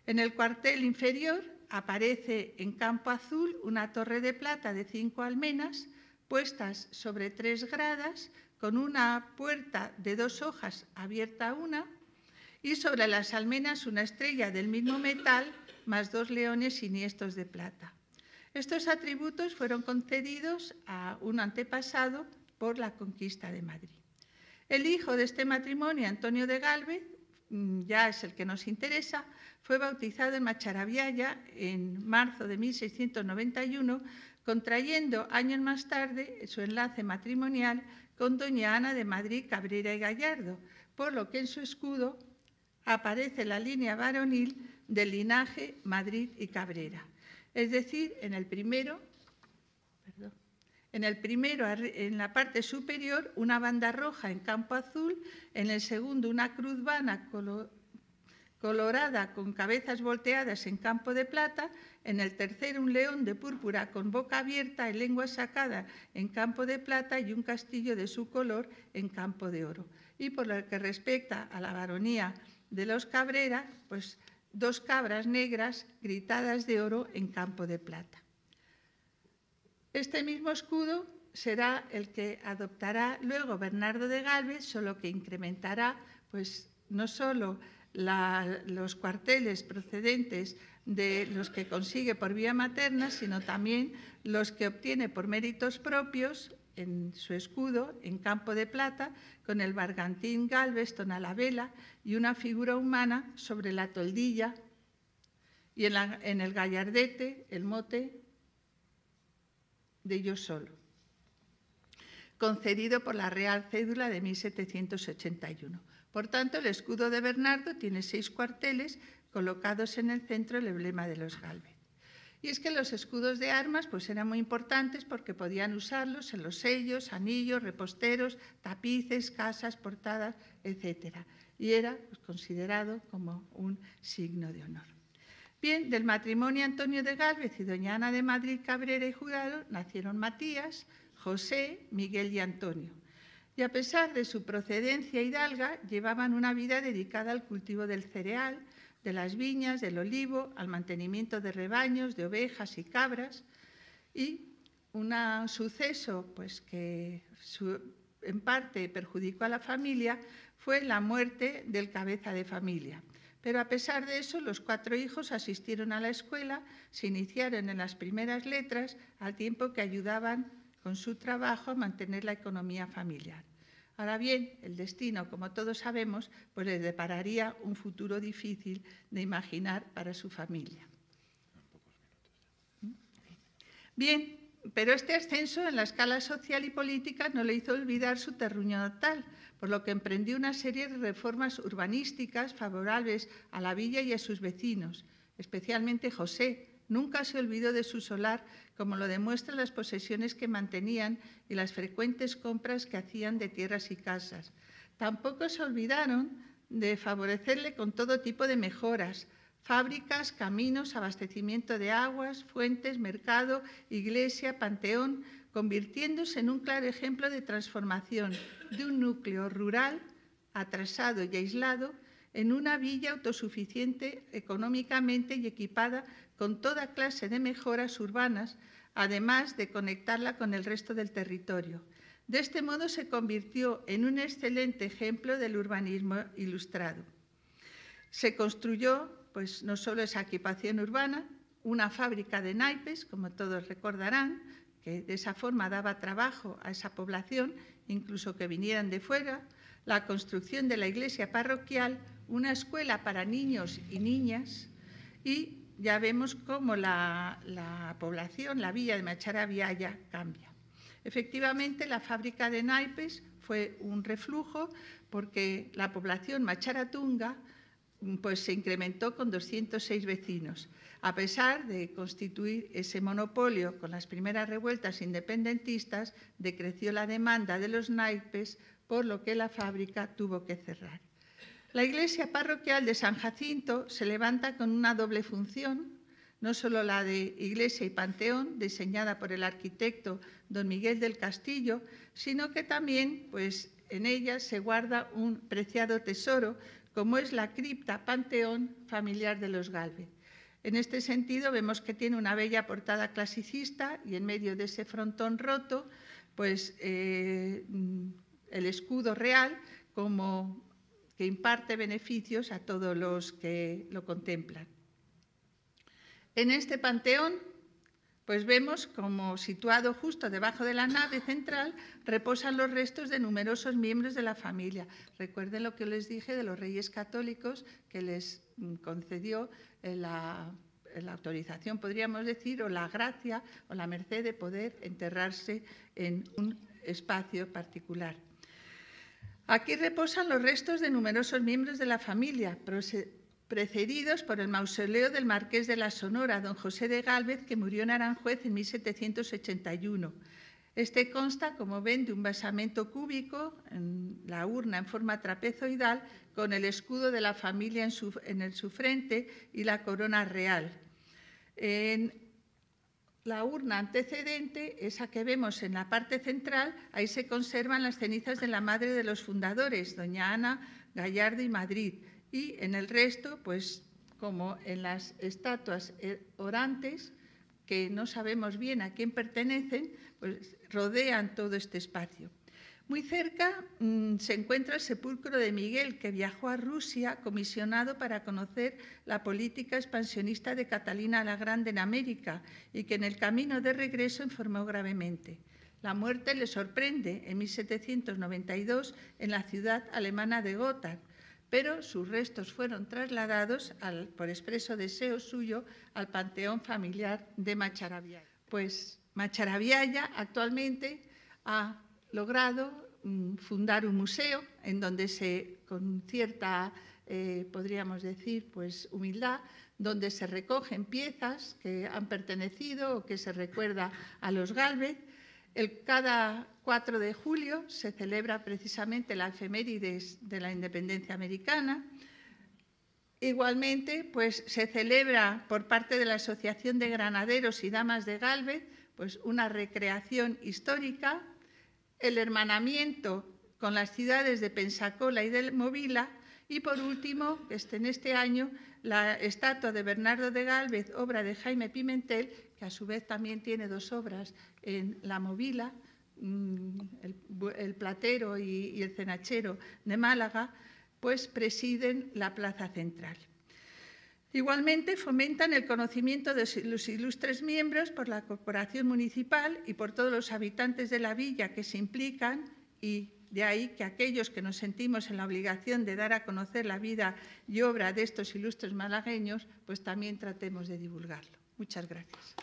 En el cuartel inferior aparece en campo azul una torre de plata de 5 almenas, puestas sobre 3 gradas, con una puerta de 2 hojas abierta una, y sobre las almenas una estrella del mismo metal, más 2 leones siniestros de plata. Estos atributos fueron concedidos a un antepasado por la conquista de Madrid. El hijo de este matrimonio, Antonio de Gálvez, ya es el que nos interesa, fue bautizado en Macharabiaya en marzo de 1691, contrayendo años más tarde su enlace matrimonial con doña Ana de Madrid, Cabrera y Gallardo, por lo que en su escudo aparece la línea varonil del linaje Madrid y Cabrera. Es decir, en el primero, en la parte superior, una banda roja en campo azul, en el segundo una cruz vana colorada con cabezas volteadas en campo de plata, en el tercero un león de púrpura con boca abierta y lengua sacada en campo de plata y un castillo de su color en campo de oro. Y por lo que respecta a la baronía de los Cabrera, pues 2 cabras negras gritadas de oro en campo de plata. Este mismo escudo será el que adoptará luego Bernardo de Gálvez, solo que incrementará pues, no solo los cuarteles procedentes de los que consigue por vía materna, sino también los que obtiene por méritos propios en su escudo, en campo de plata, con el bergantín Galveston a la vela y una figura humana sobre la toldilla, y en el gallardete el mote de Yo Solo, concedido por la Real Cédula de 1781. Por tanto, el escudo de Bernardo tiene 6 cuarteles colocados en el centro del emblema de los Gálvez. Y es que los escudos de armas pues, eran muy importantes porque podían usarlos en los sellos, anillos, reposteros, tapices, casas, portadas, etc. y era pues, considerado como un signo de honor. Bien, del matrimonio Antonio de Gálvez y doña Ana de Madrid Cabrera y Jurado nacieron Matías, José, Miguel y Antonio. Y a pesar de su procedencia hidalga, llevaban una vida dedicada al cultivo del cereal, de las viñas, del olivo, al mantenimiento de rebaños, de ovejas y cabras. Y un suceso pues, que en parte perjudicó a la familia fue la muerte del cabeza de familia. Pero a pesar de eso, los 4 hijos asistieron a la escuela, se iniciaron en las primeras letras, al tiempo que ayudaban con su trabajo a mantener la economía familiar. Ahora bien, el destino, como todos sabemos, pues les depararía un futuro difícil de imaginar para su familia. Bien, pero este ascenso en la escala social y política no le hizo olvidar su terruño natal, por lo que emprendió una serie de reformas urbanísticas favorables a la villa y a sus vecinos. Especialmente José nunca se olvidó de su solar, como lo demuestran las posesiones que mantenían y las frecuentes compras que hacían de tierras y casas. Tampoco se olvidaron de favorecerle con todo tipo de mejoras: fábricas, caminos, abastecimiento de aguas, fuentes, mercado, iglesia, panteón, convirtiéndose en un claro ejemplo de transformación de un núcleo rural atrasado y aislado en una villa autosuficiente económicamente y equipada con toda clase de mejoras urbanas, además de conectarla con el resto del territorio. De este modo se convirtió en un excelente ejemplo del urbanismo ilustrado. Se construyó pues, no solo esa equipación urbana, una fábrica de naipes, como todos recordarán, que de esa forma daba trabajo a esa población, incluso que vinieran de fuera, la construcción de la iglesia parroquial, una escuela para niños y niñas, y ya vemos cómo la población, la villa de Macharabiaya, cambia. Efectivamente, la fábrica de naipes fue un reflujo porque la población macharatunga pues, se incrementó con 206 vecinos. A pesar de constituir ese monopolio con las primeras revueltas independentistas, decreció la demanda de los naipes, por lo que la fábrica tuvo que cerrar. La iglesia parroquial de San Jacinto se levanta con una doble función, no solo la de iglesia y panteón, diseñada por el arquitecto don Miguel del Castillo, sino que también pues, en ella se guarda un preciado tesoro, como es la cripta panteón familiar de los Gálvez. En este sentido, vemos que tiene una bella portada clasicista y en medio de ese frontón roto, pues el escudo real como que imparte beneficios a todos los que lo contemplan. En este panteón, pues vemos como situado justo debajo de la nave central reposan los restos de numerosos miembros de la familia. Recuerden lo que les dije de los reyes católicos que les concedió la autorización, podríamos decir, o la gracia o la merced de poder enterrarse en un espacio particular. Aquí reposan los restos de numerosos miembros de la familia, precedidos por el mausoleo del marqués de la Sonora, don José de Gálvez, que murió en Aranjuez en 1781. Este consta, como ven, de un basamento cúbico, en la urna en forma trapezoidal, con el escudo de la familia en su frente y la corona real. En la urna antecedente, esa que vemos en la parte central, ahí se conservan las cenizas de la madre de los fundadores, doña Ana Gallardo y Madrid, y en el resto, pues como en las estatuas orantes, que no sabemos bien a quién pertenecen, pues rodean todo este espacio. Muy cerca se encuentra el sepulcro de Miguel, que viajó a Rusia comisionado para conocer la política expansionista de Catalina la Grande en América y que en el camino de regreso enfermó gravemente. La muerte le sorprende en 1792 en la ciudad alemana de Gotha, pero sus restos fueron trasladados, por expreso deseo suyo, al panteón familiar de Macharabiaya. Pues Macharabiaya actualmente ha logrado fundar un museo en donde con cierta, podríamos decir, pues humildad, donde se recogen piezas que han pertenecido o que se recuerda a los Gálvez. Cada 4 de julio se celebra precisamente la efemérides de la independencia americana. Igualmente, pues, se celebra por parte de la Asociación de Granaderos y Damas de Gálvez pues, una recreación histórica, el hermanamiento con las ciudades de Pensacola y de Movila y, por último, en este año, la estatua de Bernardo de Gálvez, obra de Jaime Pimentel, que a su vez también tiene 2 obras en la Movila, el Platero y el Cenachero de Málaga, pues presiden la plaza central. Igualmente fomentan el conocimiento de los ilustres miembros por la corporación municipal y por todos los habitantes de la villa que se implican, y de ahí que aquellos que nos sentimos en la obligación de dar a conocer la vida y obra de estos ilustres malagueños, pues también tratemos de divulgarlo. Muchas gracias.